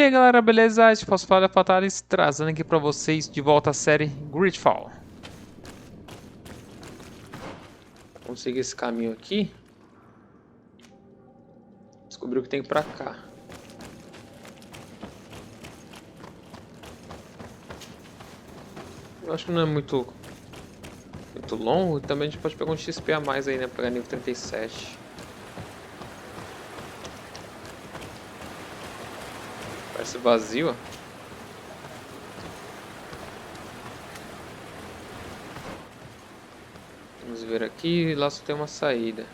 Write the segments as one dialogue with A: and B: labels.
A: E aí galera, beleza? Este é o J.Fatalis trazendo aqui pra vocês de volta a série GreedFall. Vamos seguir esse caminho aqui. Descobri o que tem pra cá. Eu acho que não é muito longo. Também a gente pode pegar um XP a mais aí, né? Pegar nível 37. Parece vazio, ó. Vamos ver aqui, lá só tem uma saída.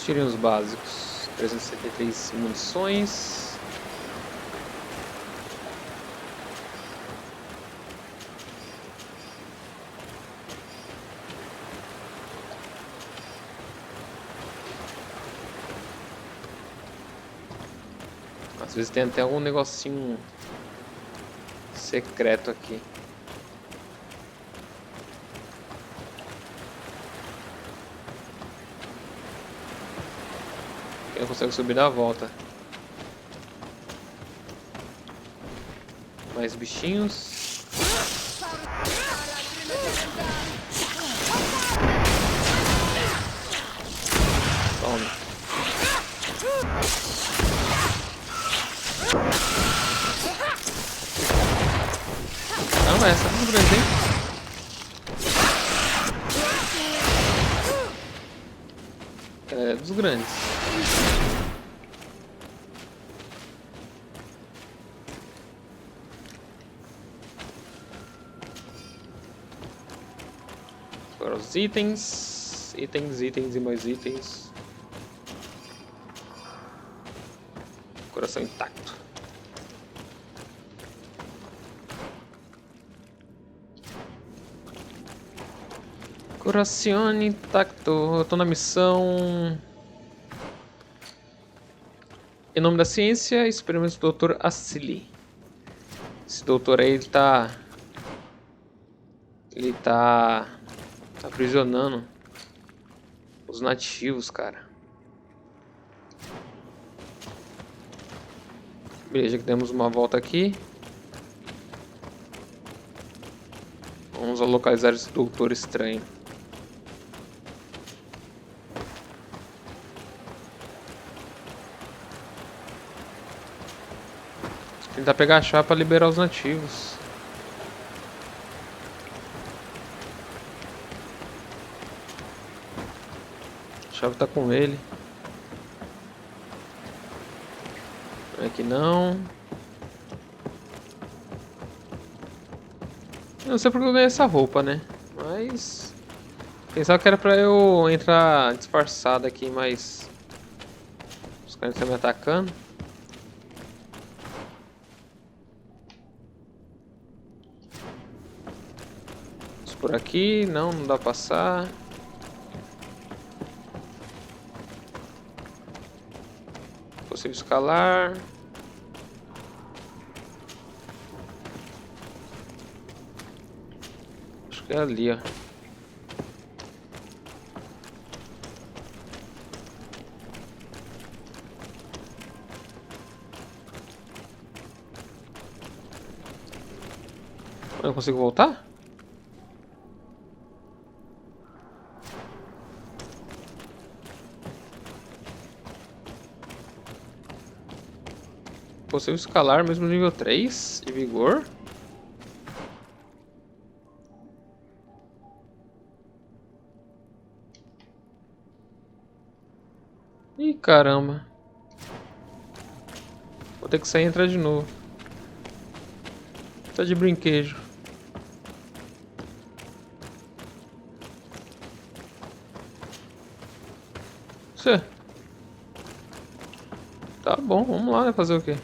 A: Tirem os básicos. 373 munições. Às vezes tem até algum negocinho secreto aqui. Eu consigo subir na volta. Mais bichinhos. Tome. Caramba, essa é muito grande, hein? É dos grandes. Agora os itens. Itens e mais itens. Coração intacto. Coração intacto. Eu tô na missão. Em nome da ciência, experimentos do Doutor Asili. Esse doutor aí, ele tá aprisionando os nativos, cara. Beleza, que demos uma volta aqui. Vamos localizar esse doutor estranho. Tentar pegar a chave para liberar os nativos. A chave tá com ele. Aqui não. Eu não sei porque eu ganhei essa roupa, né? Mas pensava que era pra eu entrar disfarçado aqui, mas os caras estão me atacando. Por aqui, não dá pra passar. Possível escalar. Acho que é ali, ó. Eu não consigo voltar? Possível escalar mesmo nível 3 de vigor. Ih, caramba. Vou ter que sair e entrar de novo. Tá de brinquedo. Você. Tá bom, vamos lá, né? Fazer o quê?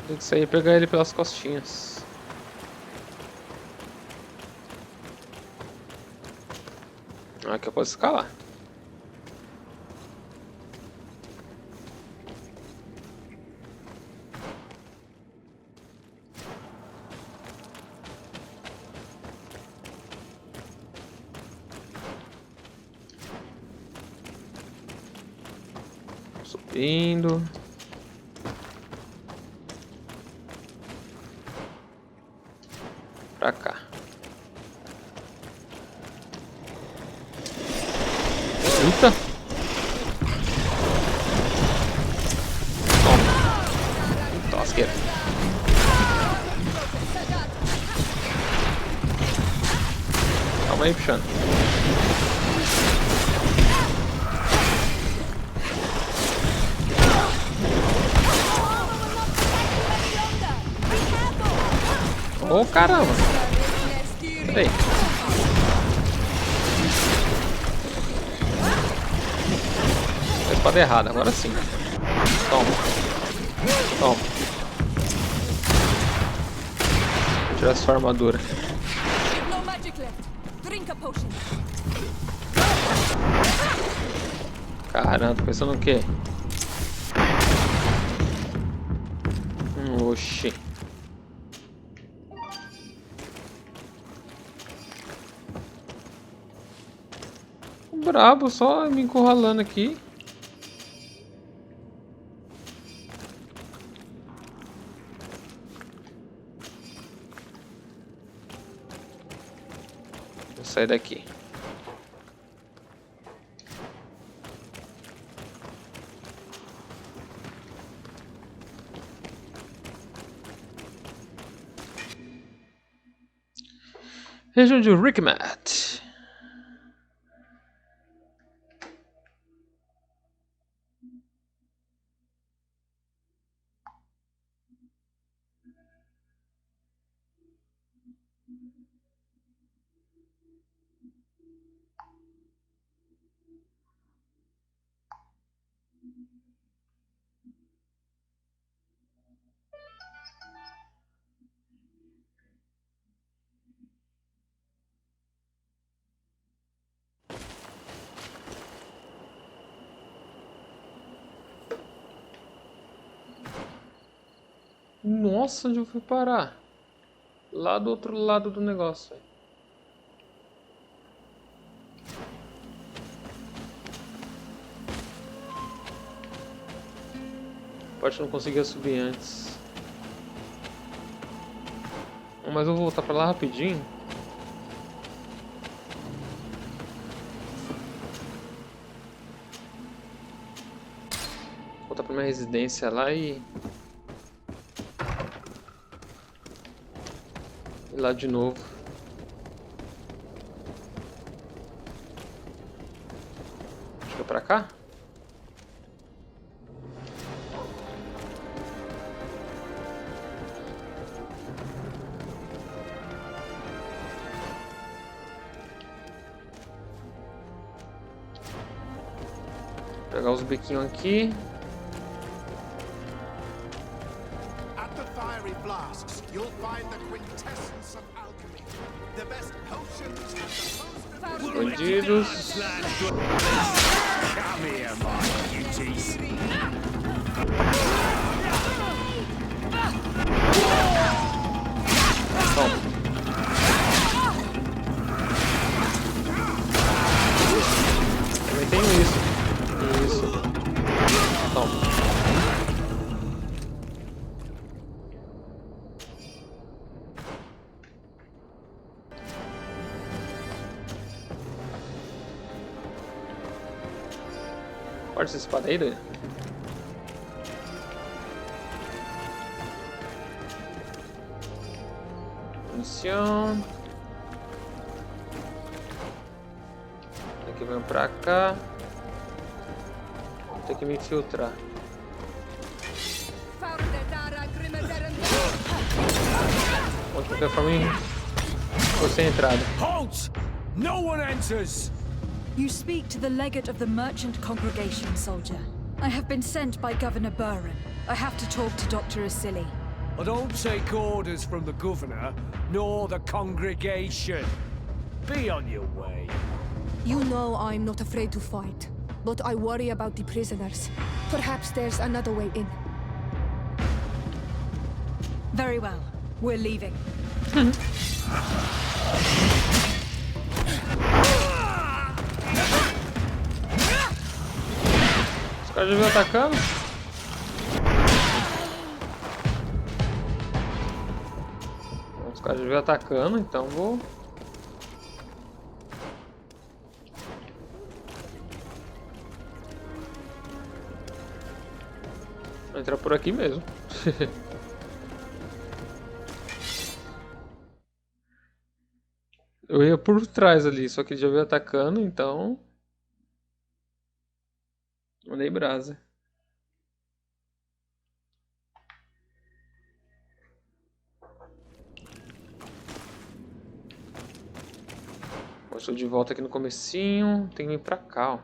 A: Tem que sair e pegar ele pelas costinhas. Aqui eu posso escalar. Subindo. Pra cá. Eita! Toma. Tosqueira. Calma aí, puxando. Ô, caramba! Peraí. A espada errada, agora sim. Toma. Toma. Vou tirar sua armadura. Caramba, tô pensando no quê? Oxi. Brabo, só me encurralando aqui. Vou sair daqui. Região de Rickmat. Nossa, onde eu fui parar? Lá do outro lado do negócio. Parte não conseguia subir antes. Mas eu vou voltar pra lá rapidinho. Voltar pra minha residência lá e lá de novo. Acho que é pra cá? Vou pegar os biquinhos aqui. Bandidos. Toma. Também tenho isso. Isso. Toma. Corta essa espada aí, doido. Munição. Aqui vem pra cá. Vou ter que me infiltrar. De qualquer forma, vou ser entrada.
B: Halt! No one enters!
C: You speak to the legate of the merchant congregation, soldier. I have been sent by Governor Buren. I have to talk to Dr. Asili.
B: I don't take orders from the governor, nor the congregation. Be on your way.
D: You know I'm not afraid to fight, but I worry about the prisoners. Perhaps there's another way in.
C: Very well. We're leaving.
A: Os caras já vêm atacando. Os caras já vêm atacando, então vou... Vou entrar por aqui mesmo. Eu ia por trás ali, só que ele já veio atacando, então... Mandei brasa. Estou de volta aqui no comecinho. Tem que vir pra cá, ó.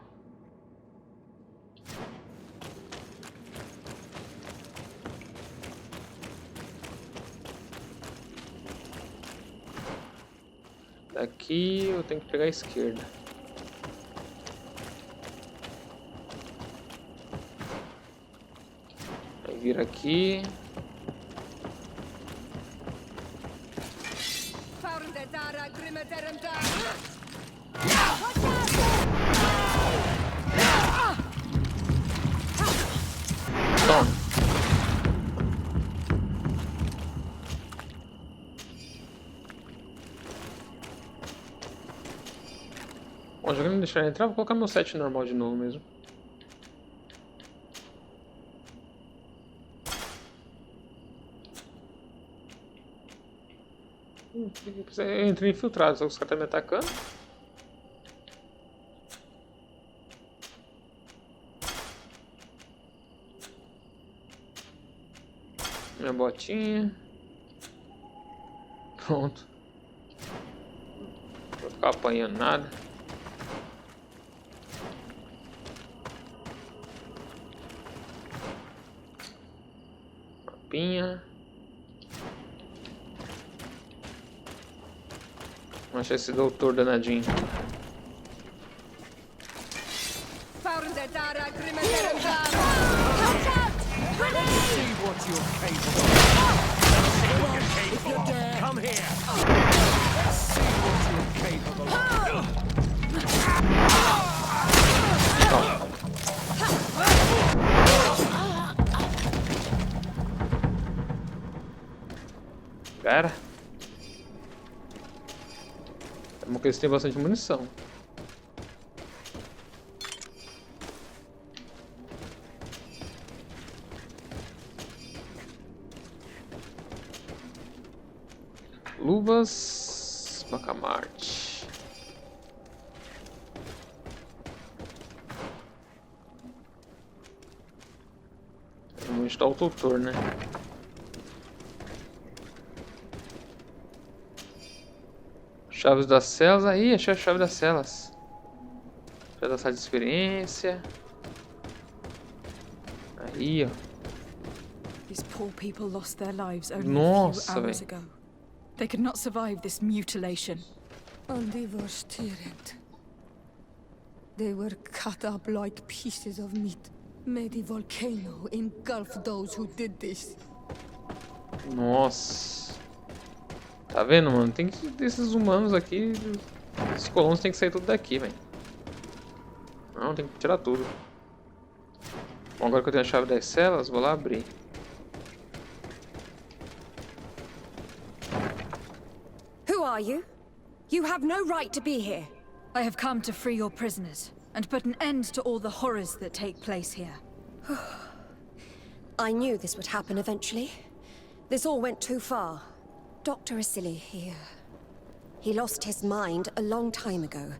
A: Daqui eu tenho que pegar a esquerda. Aí vira aqui. Toma. Bom, já que não deixar ele entrar, vou colocar meu set normal de novo mesmo. Eu entrei infiltrado, só que os caras estão me atacando. Minha botinha. Pronto. Não vou ficar apanhando nada. Mapinha. Vamos achar esse doutor danadinho.
B: See what you're capable of. Come here. Let's see what you're capable of.
A: Cara. É bom que eles têm bastante munição. Luvas, bacamarte. Onde está o doutor, né? Chaves das celas. Aí, achei a chave das celas. Chave da sala de experiência. Aí, ó.
C: These poor people lost their lives only a
A: Nossa,
C: few hours
A: velho.
C: ago. They could not survive this mutilation.
D: And they were steered. They were cut up like pieces of meat. May the volcano engulf those who did this.
A: Nossa. Tá vendo, mano? Tem que desses humanos aqui. Esses colonos tem que sair tudo daqui, velho. Não, tem que tirar tudo. Bom, agora que eu tenho a chave das celas, vou lá abrir.
E: Who are you? You have no right to be here.
C: I have come to free your prisoners and put an end to all the horrors that take place here.
E: I knew this would happen eventually. This all went too far. Dr. Asili here. He lost his mind a long time ago.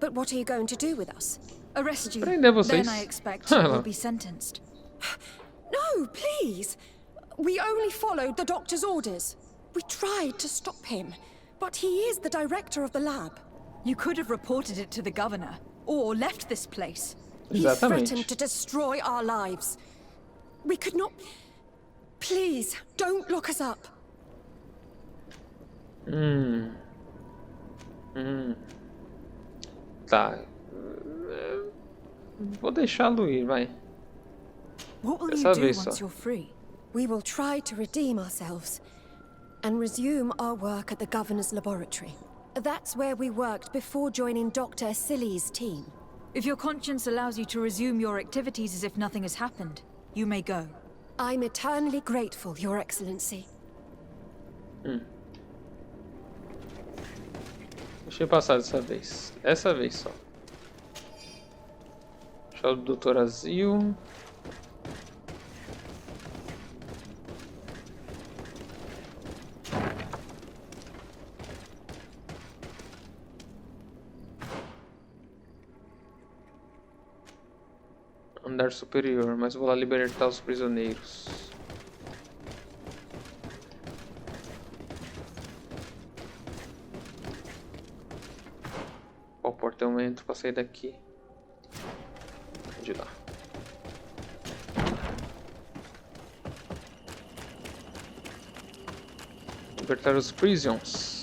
E: But what are you going to do with us?
C: Arrest you,
A: Prender vocês.
C: then I expect you will be sentenced.
E: No, please! We only followed the doctor's orders. We tried to stop him, but he is the director of the lab.
C: You could have reported it to the governor, or left this place.
E: He threatened to destroy our lives. We could not... Please, don't look us up.
A: Tá. Vou deixá-lo ir, vai.
C: What will you
A: Dessa
C: do
A: vez só.
C: once you're free?
E: We will try to redeem ourselves and resume our work at the Governor's laboratory. That's where we worked before joining Dr. Asili's team.
C: If your conscience allows you to resume your activities as if nothing has happened, you may go.
E: I'm eternally grateful, Your Excellency.
A: Deixa eu passar dessa vez. Essa vez só. Deixa o Doutor Asili. Andar superior, mas vou lá libertar os prisioneiros. Qual porta eu entro pra sair daqui? De lá. Libertar os prisons.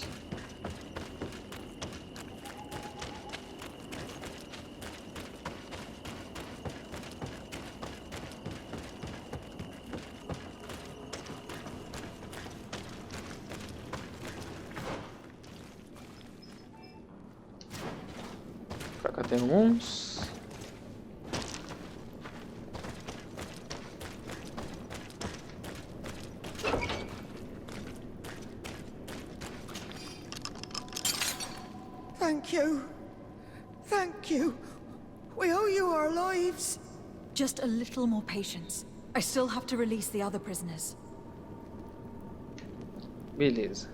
A: Pra cá tem alguns.
D: Thank you. Thank you. We owe you our lives.
C: Just a little more patience. I still have to release the other prisoners.
A: Beleza.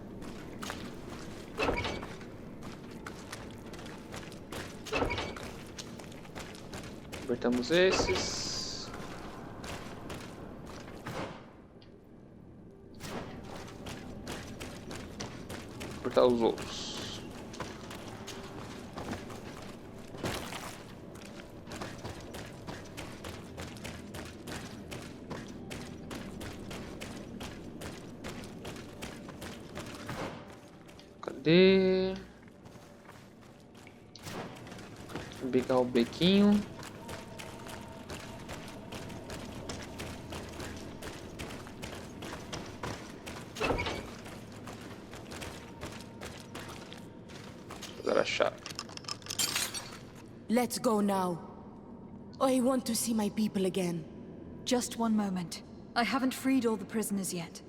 A: Libertamos esses. Libertar os outros. Cadê? Pegar o bequinho. Usar a chave.
F: Let's go now. I want to see my people again.
C: Just one moment. I haven't freed all the prisoners yet.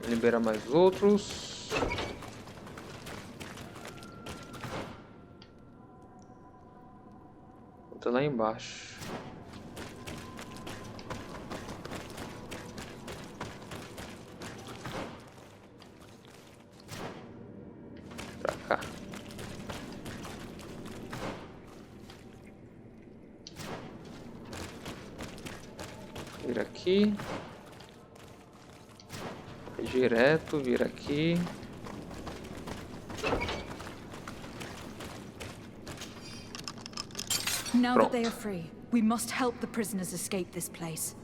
A: Liberar mais outros. Tá lá embaixo. Pra cá. Vira aqui. Direto, vira aqui.
C: Now that they are free, we must help the prisoners escape this place.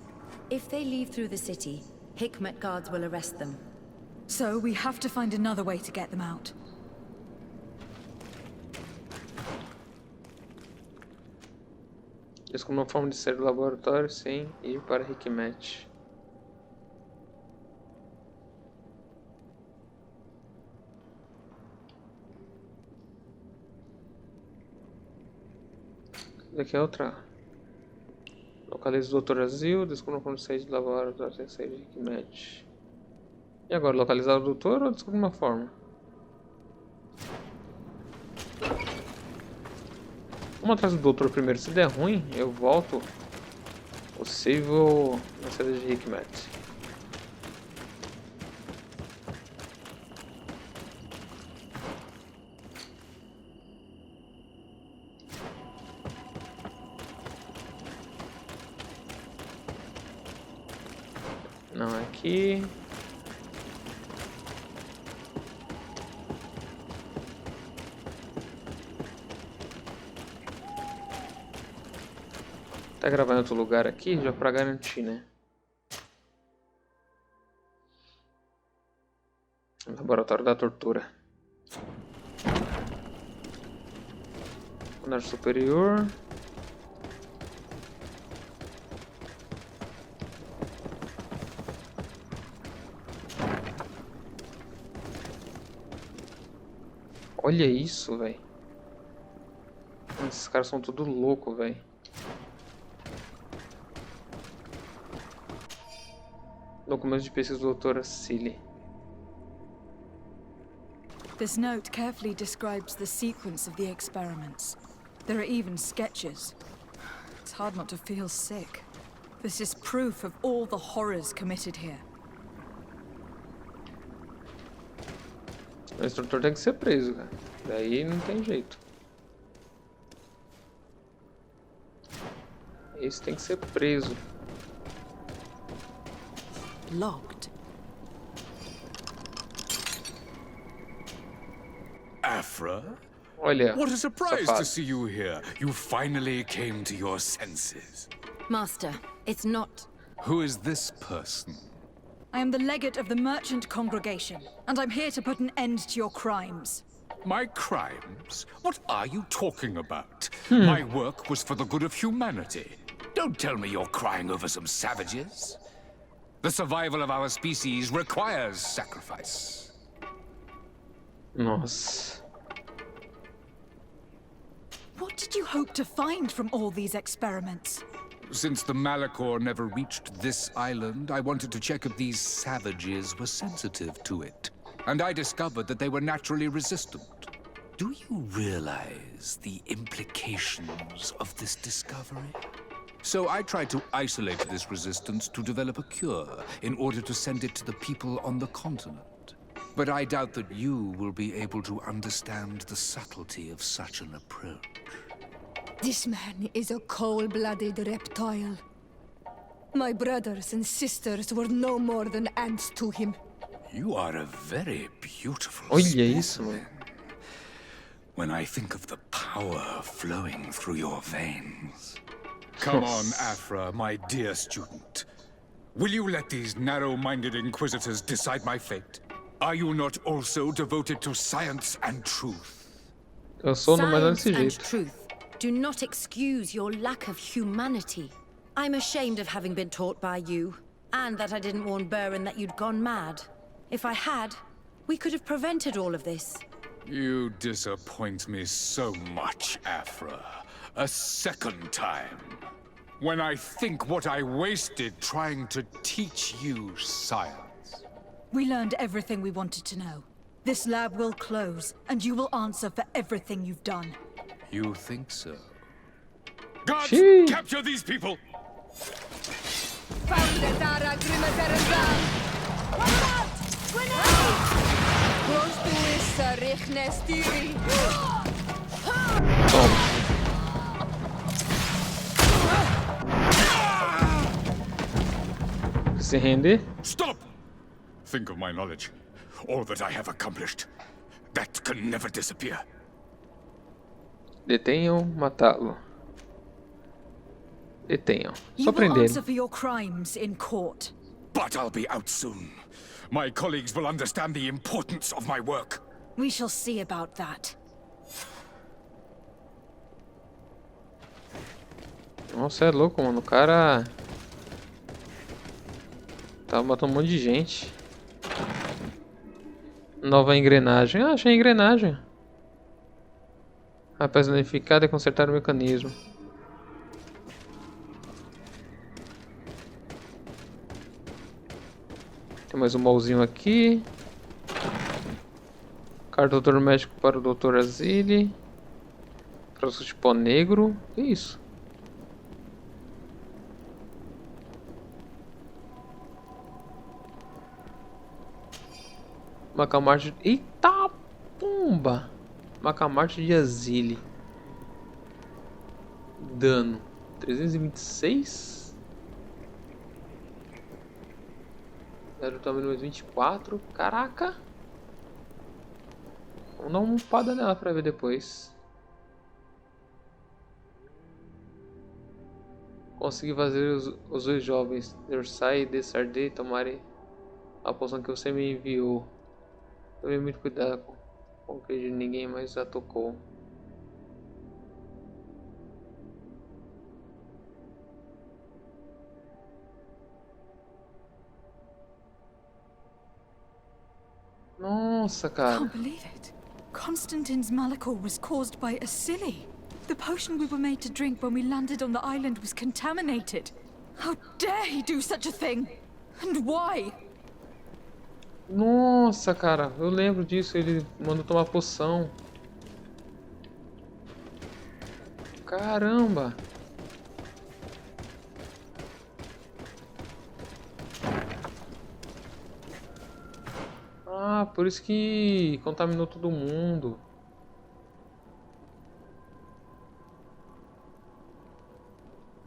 G: If they leave through the city, Hikmet guards will arrest them.
C: So we have to find another way to get them out.
A: Descobrir uma forma de sair do laboratório sem ir para Hikmet. Daqui é outra. Localize o Doutor Asili, descubra uma forma de sair do laboratório sem sair de Hikmet. E agora, localizar o doutor ou descobrir uma forma? Vamos atrás do doutor primeiro. Se der ruim, eu volto. Possível na saída de Hikmet. Não, aqui. Tá gravando em outro lugar aqui, já pra garantir, né? Laboratório da tortura. Andar superior. Olha isso, velho. Esses caras são tudo louco, velho. Documento de pesquisa do Doutor Asili.
C: This note carefully describes the sequence of the experiments. There are even sketches. It's hard not to feel sick. This is proof of all the horrors committed here.
A: O instrutor tem que ser preso, cara. Daí não tem jeito. Esse tem que ser preso.
F: Locked.
H: Afra?
A: Olha,
H: What a surprise to
A: safado.
H: see you here. You finally came to your senses.
G: Master, it's not...
H: Who is this person?
C: I am the legate of the merchant congregation, and I'm here to put an end to your crimes.
H: My crimes? What are you talking about? My work was for the good of humanity. Don't tell me you're crying over some savages. The survival of our species requires sacrifice.
A: Nossa.
C: What did you hope to find from all these experiments?
H: Since the Malachor never reached this island, I wanted to check if these savages were sensitive to it. And I discovered that they were naturally resistant. Do you realize the implications of this discovery? So I tried to isolate this resistance to develop a cure in order to send it to the people on the continent. But I doubt that you will be able to understand the subtlety of such an approach.
D: This man is a cold-blooded reptile. My brothers and sisters were no more than ants to him.
H: You are a very beautiful
A: Olha isso,
H: specimen.
A: mano.
H: When I think of the power flowing through your veins. Come on, Afra, my dear student. Will you let these narrow-minded inquisitors decide my fate? Are you not also devoted to science and truth?
A: Eu sou no mais
G: Science
A: desse
G: and
A: jeito.
G: truth do not excuse your lack of humanity. I'm ashamed of having been taught by you, and that I didn't warn Burin that you'd gone mad. If I had, we could have prevented all of this.
H: You disappoint me so much, Afra. A second time. When I think what I wasted trying to teach you science.
C: We learned everything we wanted to know. This lab will close, and you will answer for everything you've done.
H: You think so? Guards,
A: Sheesh.
H: capture these people!
A: Se render.
H: Stop! Think of my knowledge. All that I have accomplished. That can never disappear.
A: Detenham, matá-lo. Detenham.
C: You
A: Só
C: will
A: prender.
C: answer for your crimes in court.
H: But I'll be out soon. My colleagues will understand the importance of my work.
C: We shall see about that.
A: Nossa, é louco, mano. O cara tá matando um monte de gente. Nova engrenagem. Ah, achei a engrenagem. Após danificada e consertar o mecanismo. Tem mais um molzinho aqui. Carta do Doutor Médico para o Doutor Asili. Traço de pó negro. Que isso? Macamarte. Eita pomba! Macamarte de Asili. Dano 326. Zero tamanho mais 24. Caraca! Vamos dar uma upada nela pra ver depois. Consegui fazer os dois jovens, Nersai e Sardet, tomarem a poção que você me enviou. Tomei muito cuidado com o que ninguém mais a tocou. Nossa, cara.
C: Can't believe it. Constantine's malachor was caused by Asili. The potion we were made to drink when we landed on the island was contaminated. How dare he do such a thing? And why?
A: Nossa, cara. Eu lembro disso. Ele mandou tomar poção. Caramba. Ah, por isso que contaminou todo mundo.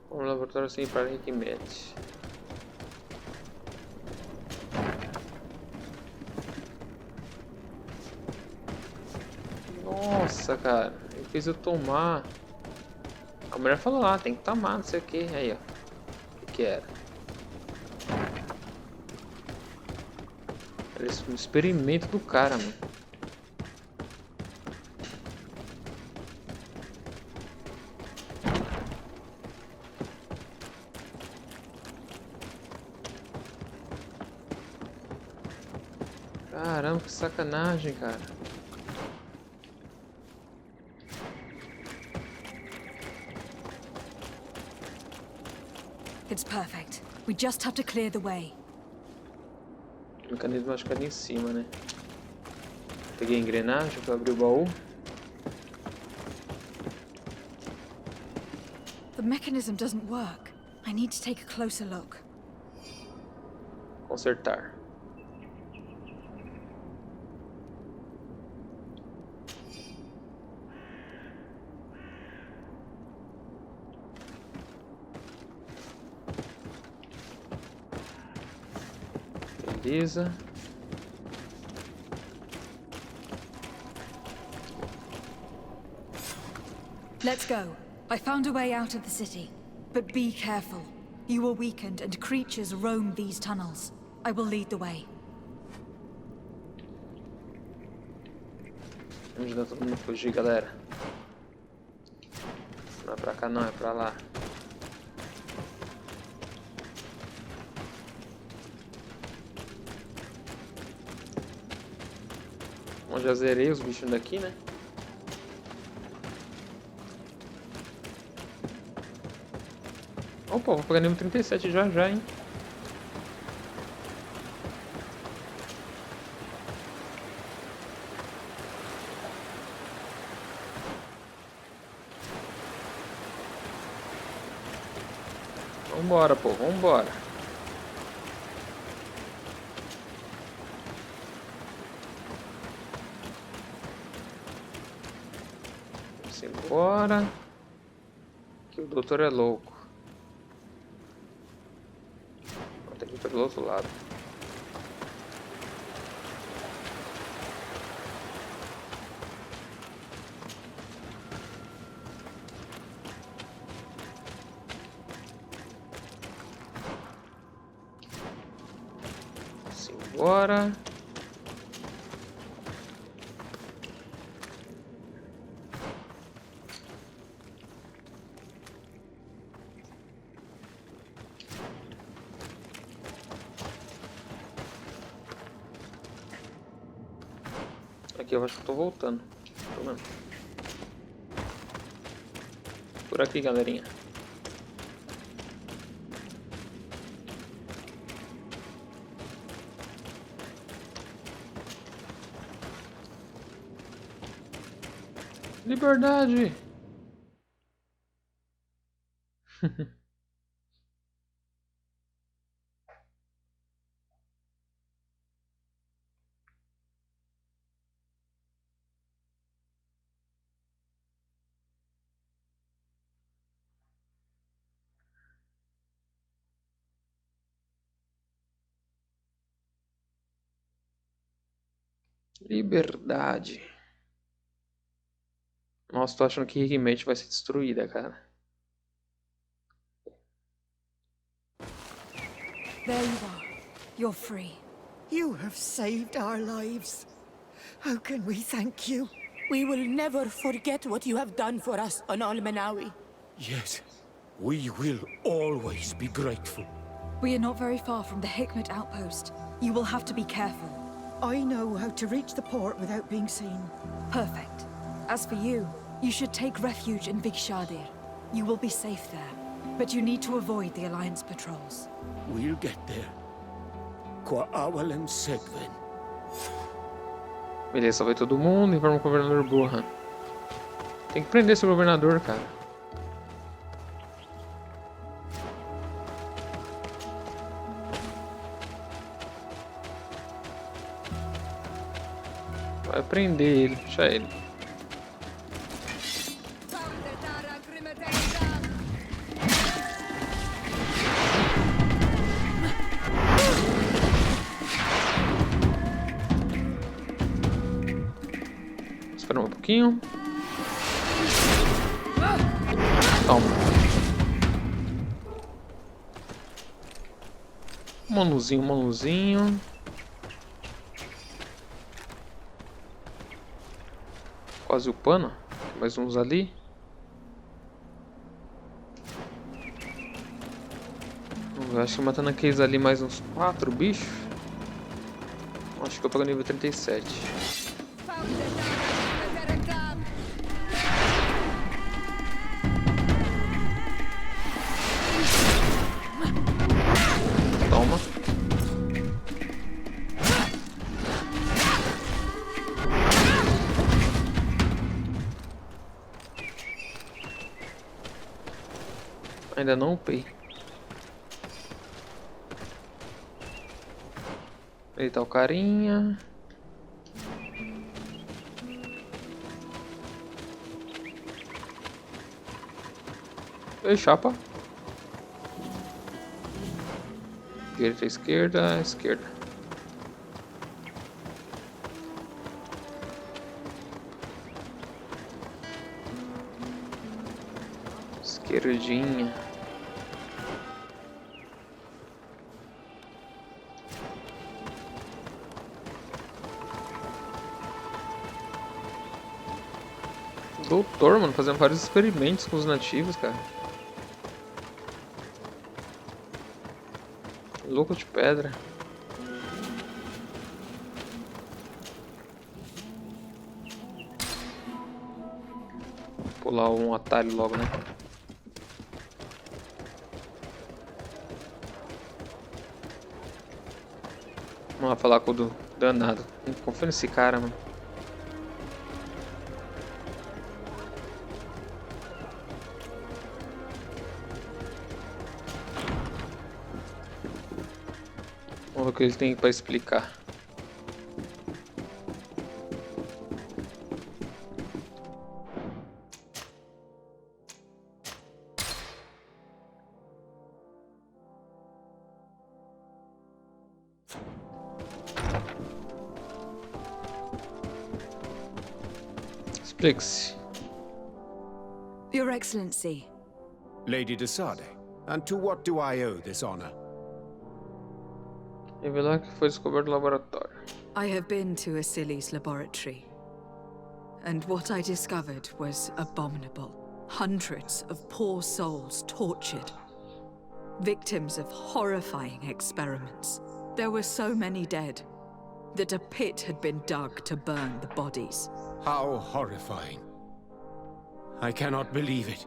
A: Vamos no laboratório sem para que mete. Nossa, cara. Ele fez eu tomar. A mulher falou lá, tem que tomar, não sei o que. Aí, ó. O que era? Parece um experimento do cara, mano. Caramba, que sacanagem, cara.
C: It's perfect. We just have to clear the way.
A: O mecanismo acho que é ali em cima, né? Peguei a engrenagem para abrir o baú.
C: The mechanism doesn't work. I need to take a closer look.
A: Consertar. Beleza.
C: Let's go. I found a way out of the city. But be careful. You are weakened and creatures roam these tunnels. I will lead the way.
A: Vamos ajudar todo mundo a fugir, galera. Não é pra cá não, é pra lá. Bom, já zerei os bichos daqui, né? Opa, vou pegar nível 37 já, hein? Vambora, pô, vambora. Vamos embora. Que o doutor é louco. Vou ter que ir pelo outro lado. Simbora. Aqui eu acho que eu tô voltando. Tô mesmo. Por aqui, galerinha. Liberdade! Liberdade. Nossa, tô achando que Rigmate vai ser destruída, cara.
C: There you are. You're free.
F: You have saved our lives. How can we thank you? We will never forget what you have done for us on Almenawi.
B: Yes, we will always be grateful.
C: We are not very far from the Hikmet outpost. You will have to be careful.
F: I know how to reach the port without being seen.
C: Perfect. As for you, you should take refuge in Vikshadir. You will be safe there. But you need to avoid the Alliance patrols.
B: We'll get there. Qua awalen segven.
A: Beleza, salvei todo mundo, informa o governador Burhan. Tem que prender esse governador, cara. Vai prender ele, deixa ele. Espera um pouquinho. Toma. Manuzinho. Quase o pano. Tem mais uns ali. Eu acho que matando aqueles ali mais uns 4 bichos. Acho que eu pego nível 37. Toma. Ainda não upei. Aí tá o carinha. Ei, chapa. Direita, esquerda, esquerda. Esquerdinha. Doutor, mano, fazendo vários experimentos com os nativos, cara. Louco de pedra. Pular um atalho logo, né? Vamos lá falar com o danado. Confia nesse cara, mano. Vamos ver o que ele tem para explicar. Explique-se.
C: Your Excellency.
B: Lady de Sardet, and to what do I owe this honor?
A: Revelar que foi descoberto no laboratório.
C: I have been to Asili's laboratory, and what I discovered was abominable. Hundreds of poor souls tortured, victims of horrifying experiments. There were so many dead that a pit had been dug to burn the bodies.
B: How horrifying. I cannot believe it.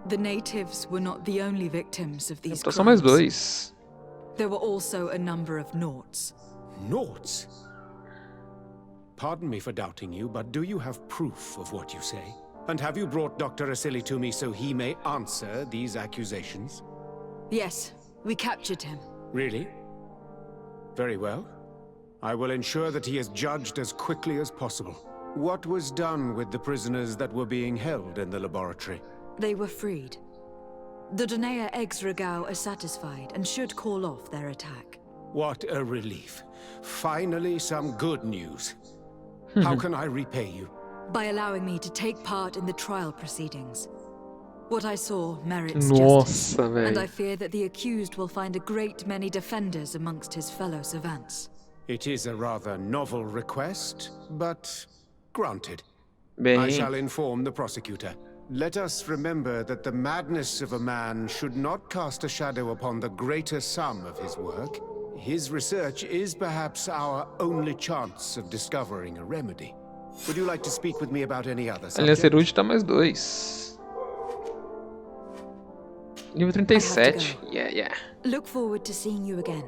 C: The natives were not the only victims of these
A: Então são mais
C: crimes.
A: dois.
C: There were also a number of Naughts.
B: Naughts? Pardon me for doubting you, but do you have proof of what you say? And have you brought Dr. Asili to me so he may answer these accusations?
C: Yes, we captured him.
B: Really? Very well. I will ensure that he is judged as quickly as possible. What was done with the prisoners that were being held in the laboratory?
C: They were freed. The Donea Eggs-Regau are satisfied and should call off their attack.
B: What a relief. Finally, some good news. How can I repay you?
C: By allowing me to take part in the trial proceedings. What I saw merits
A: Nossa,
C: justice, and I
A: velho.
C: fear that the accused will find a great many defenders amongst his fellow savants.
B: It is a rather novel request, but granted. I
A: Bem,
B: shall inform the prosecutor. Let us remember that the madness of a man should not cast a shadow upon the greater sum of his work. His research is perhaps our only chance of discovering a remedy. Would you like to speak with me about any other
A: a linha
B: subject?
A: erudita mais 2. Nível 37. Yeah, yeah.
G: Look forward to seeing you again.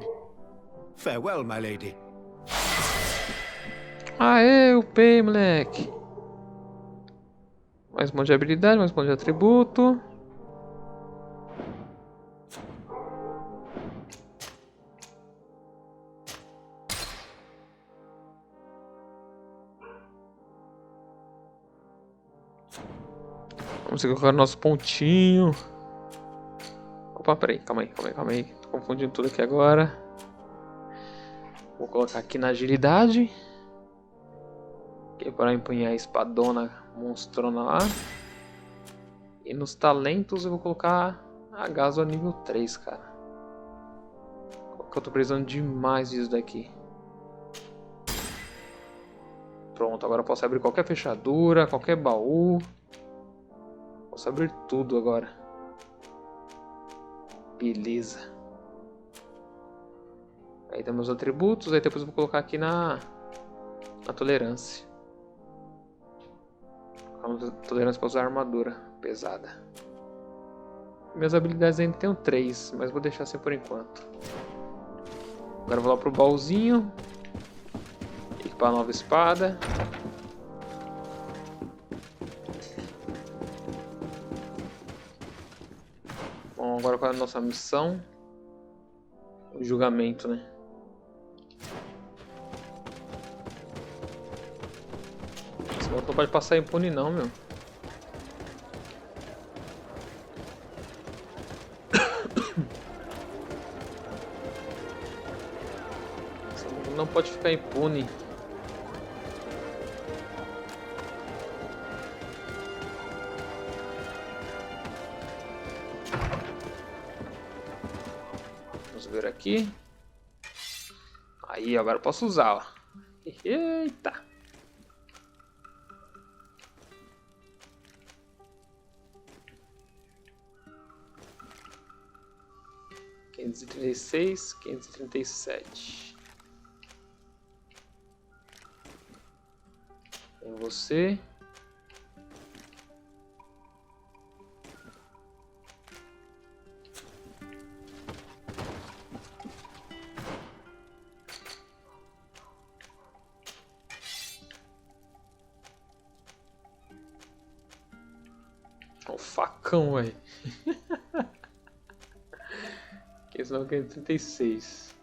B: Farewell, my lady.
A: Aê, upei, moleque. Mais um monte de habilidade, mais um monte de atributo. Vamos colocar nosso pontinho. Opa, peraí, calma aí. Tô confundindo tudo aqui agora. Vou colocar aqui na agilidade. Que é para empunhar a espadona monstrona lá. E nos talentos eu vou colocar a gaso a nível 3, cara. Porque eu tô precisando demais disso daqui. Pronto, agora eu posso abrir qualquer fechadura, qualquer baú. Posso abrir tudo agora. Beleza. Aí temos os atributos, aí depois eu vou colocar aqui na tolerância. Tolerância para usar armadura pesada. Minhas habilidades ainda tenho 3, mas vou deixar assim por enquanto. Agora eu vou lá pro baúzinho. Equipar a nova espada. Bom, agora qual é a nossa missão? O julgamento, né? Esse moto não pode passar impune não, meu. Esse moto não pode ficar impune. Vamos ver aqui. Aí, agora eu posso usar, ó. Eita! $536, 537. Tem você. O facão, velho. 536.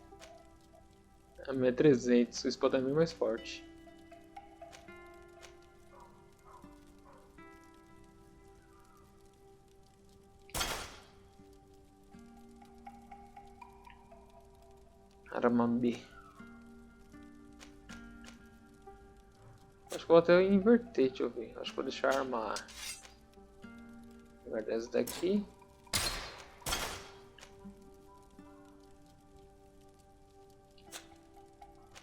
A: A minha é 300. O espada é bem mais forte. Aramambi. Acho que vou até inverter, deixa eu ver. Acho que vou deixar armar. Vou guardar essa daqui.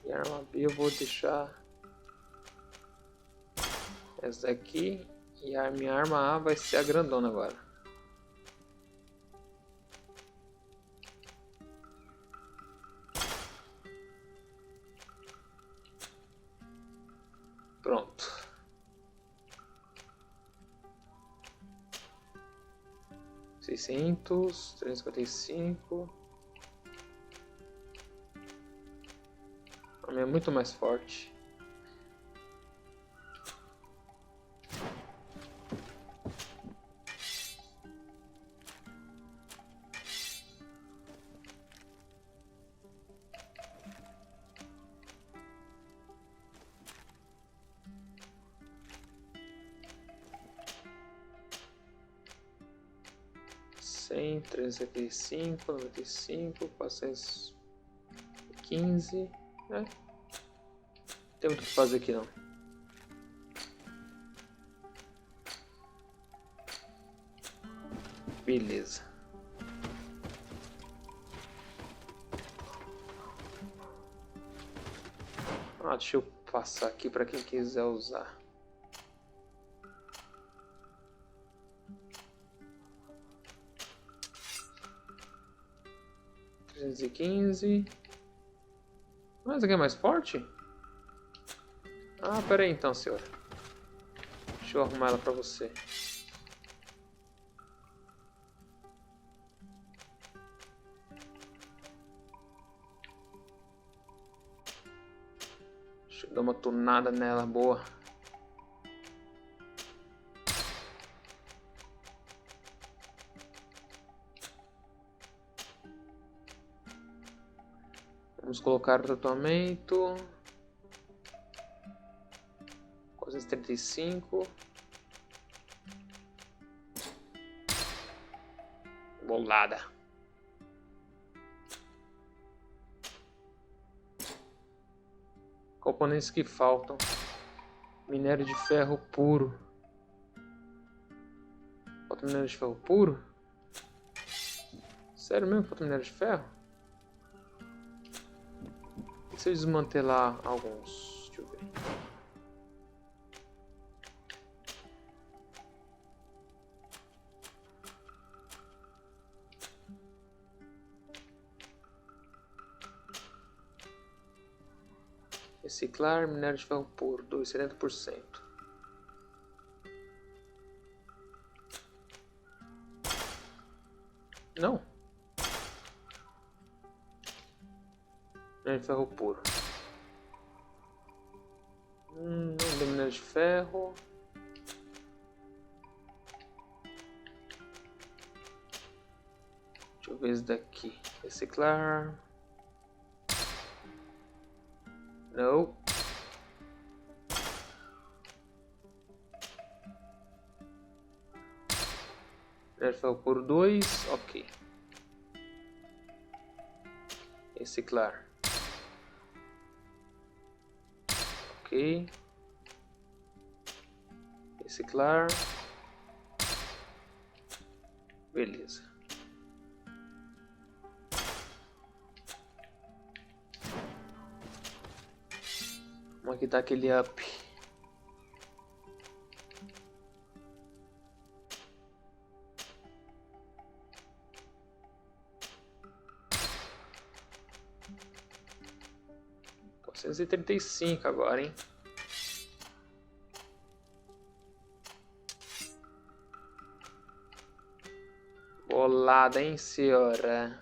A: E a arma B eu vou deixar essa daqui. E a minha arma A vai ser a grandona agora. Pronto. $600, 355. A minha é muito mais forte. Cem, 375, 95, 415. Não tem muito o que fazer aqui não. Beleza. Ah, deixa eu passar aqui para quem quiser usar. $315. Mas aqui é mais forte? Ah, pera aí então, senhora. Deixa eu arrumar ela pra você. Deixa eu dar uma tunada nela, boa. Vamos colocar tratamento. 435. Bolada. Componentes que faltam. Minério de ferro puro. Falta minério de ferro puro? Sério mesmo? Falta minério de ferro? E se eu desmantelar alguns? Deixa eu ver. Reciclar minério de ferro puro, 70%. Não. Minério de ferro puro. Não deu minério de ferro. Deixa eu ver esse daqui. Reciclar. Não. Minério de ferro puro 2. Ok. Reciclar. Ok. Reciclar. Beleza. Vamos aqui dar aquele up. $435 agora, hein? Bolada, hein, senhora?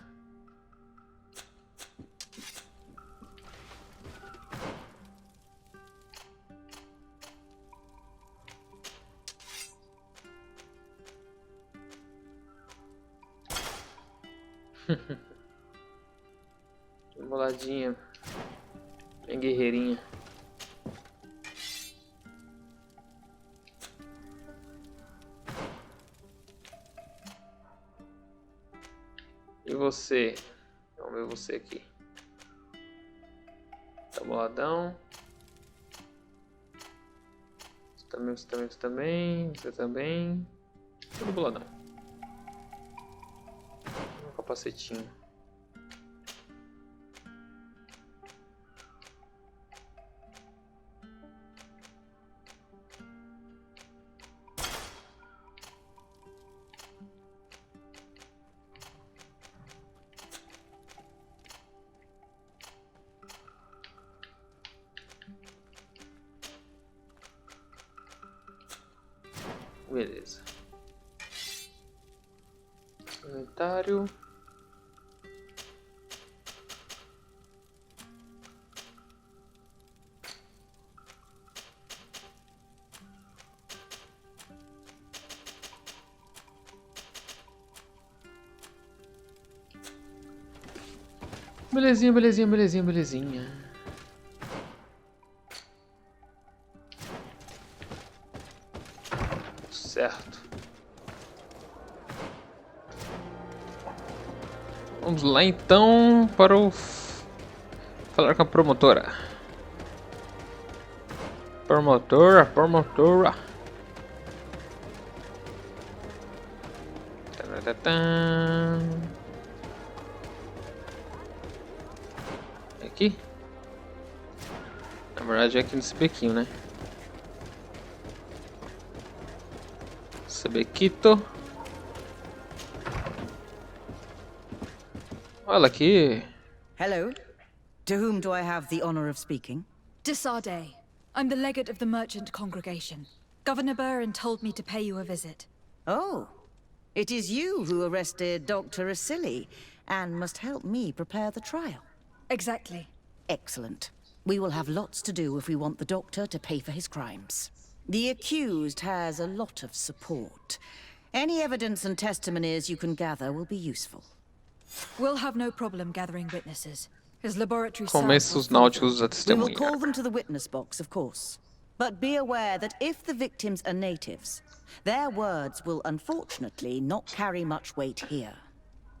A: Boladinha. Bem guerreirinha. E você? Vamos ver você aqui. Tá boladão. Você também, você também, você também. Você também. Tudo boladão. Um capacetinho. Beleza. Inventário. Belezinha, belezinha, belezinha, belezinha. Certo. Vamos lá então para o falar com a promotora. Promotora. Aqui? Não. Na verdade é aqui nesse bequinho, né? Esse bequito. Olha aqui.
I: Hello. To whom do I have the honor of speaking?
C: De Sardet. I'm the legate of the merchant congregation. Governor Burren told me to pay you a visit.
I: Oh, it is you who arrested Dr. Asili and must help me prepare the trial.
C: Exactly.
I: Excellent. We will have lots to do if we want the doctor to pay for his crimes. The accused has a lot of support. Any evidence and testimonies you can gather will be useful.
C: We'll have no problem gathering witnesses. His laboratory
A: Comece os
C: samples
A: náuticos a
I: We will call
A: testemunhar.
I: them to the witness box, of course. But be aware that if the victims are natives, their words will unfortunately not carry much weight here.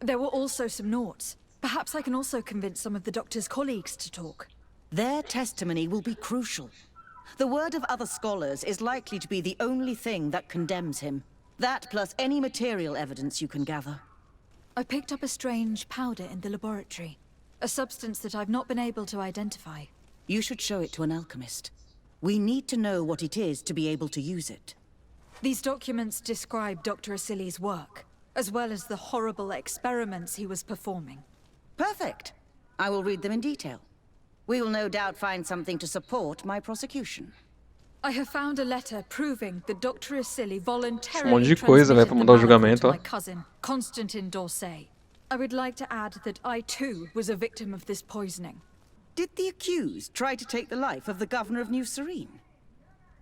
C: There were also some Nauts. Perhaps I can also convince some of the doctor's colleagues to talk.
I: Their testimony will be crucial. The word of other scholars is likely to be the only thing that condemns him. That plus any material evidence you can gather.
C: I picked up a strange powder in the laboratory. A substance that I've not been able to identify.
I: You should show it to an alchemist. We need to know what it is to be able to use it.
C: These documents describe Dr. Asili's work, as well as the horrible experiments he was performing.
I: Perfect. I will read them in detail. We will no doubt find something to support my prosecution.
C: I have found a letter proving that Dr. Asili
A: Um
C: voluntarily
A: monte de coisa, né, pra mudar o
C: transmitted the
A: julgamento,
C: malady
A: ó.
C: to my cousin, Constantine d'Orsay. I would like to add that I too was a victim of this poisoning.
I: Did the accused try to take the life of the governor of New Serene?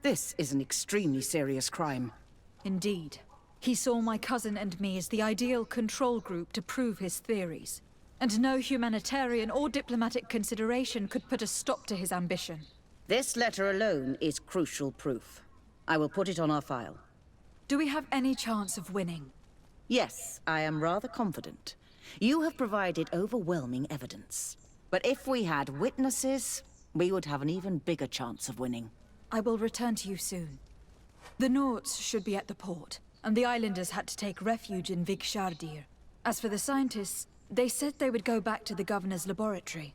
I: This is an extremely serious crime.
C: Indeed. He saw my cousin and me as the ideal control group to prove his theories. And no humanitarian or diplomatic consideration could put a stop to his ambition.
I: This letter alone is crucial proof. I will put it on our file.
C: Do we have any chance of winning?
I: Yes, I am rather confident. You have provided overwhelming evidence. But if we had witnesses, we would have an even bigger chance of winning.
C: I will return to you soon. The Nauts should be at the port, and the islanders had to take refuge in Vigshardir. As for the scientists, they said they would go back to the governor's laboratory.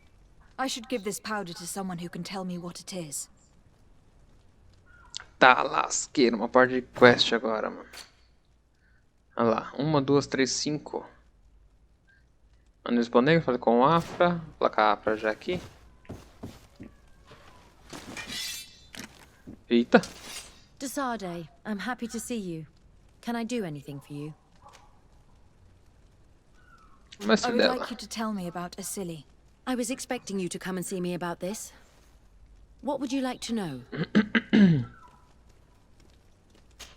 C: I should give this powder to someone who can tell me what it is.
A: Tá, lasqueira. Uma parte de quest agora, mano. Olha lá. 1, 2, 3, 5. Não responder, falei com o Afra. Vou colocar a Afra já aqui. Eita.
G: De Sardet, I'm happy to see you. Can I do anything for you?
C: I
A: Mestre
C: would
A: dela.
C: like you to tell me about Asili.
G: I was expecting you to come and see me about this. What would you like to know?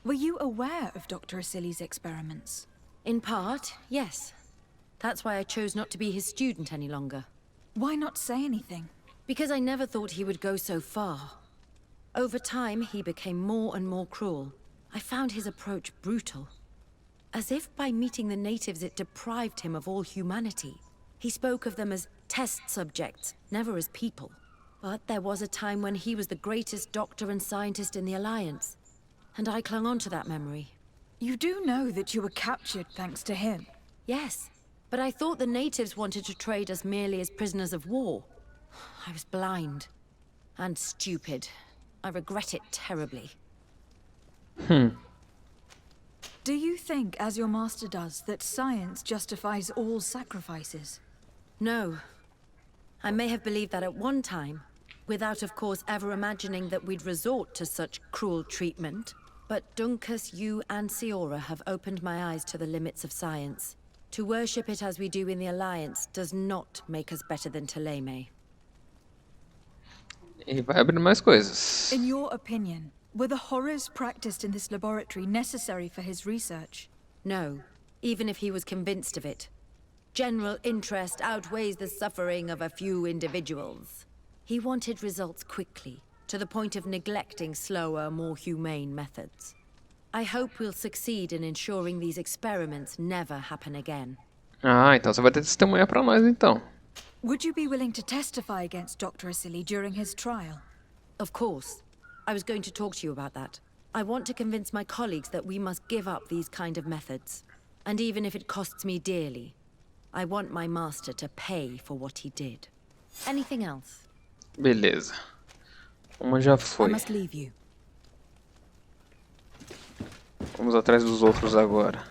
C: Were you aware of Dr. Asili's experiments?
G: In part, yes. That's why I chose not to be his student any longer.
C: Why not say anything?
G: Because I never thought he would go so far. Over time, he became more and more cruel. I found his approach brutal. As if by meeting the natives it deprived him of all humanity. He spoke of them as test subjects, never as people. But there was a time when he was the greatest doctor and scientist in the Alliance. And I clung on to that memory.
C: You do know that you were captured thanks to him.
G: Yes, but I thought the natives wanted to trade us merely as prisoners of war. I was blind. And stupid. I regret it terribly.
C: Do you think, as your master does, that science justifies all sacrifices?
G: No. I may have believed that at one time, without of course ever imagining that we'd resort to such cruel treatment. But Dunkus, you and Siora have opened my eyes to the limits of science. To worship it as we do in the Alliance does not make us better than Teleme.
A: E vai abrindo mais coisas.
C: In your opinion, were the horrors practiced in this laboratory necessary for his research?
G: No, even if he was convinced of it. General interest outweighs the suffering of a few individuals. He wanted results quickly, to the point of neglecting slower, more humane methods. I hope we'll succeed in ensuring these experiments never happen again.
A: Ah, então você vai ter testemunha pra nós, então.
C: Would you be willing to testify against Dr. Asili during his trial?
G: Of course. I was going to talk to you about that. I want to convince my colleagues that we must give up these kind of methods. And even if it costs me dearly, I want my master to pay for what he did. Anything else?
A: Beleza. Uma já
C: I
A: foi.
C: must leave you.
A: Vamos atrás dos outros agora.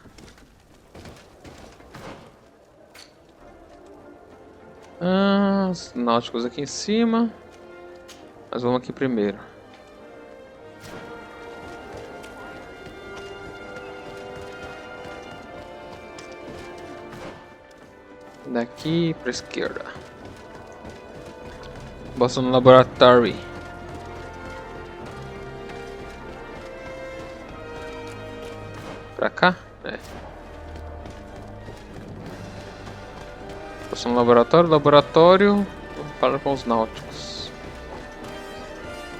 A: Os náuticos aqui em cima. Mas vamos aqui primeiro. Daqui para esquerda. Bosta no laboratório. Pra cá? É. Bosta no laboratório. Laboratório. Vamos falar com os náuticos.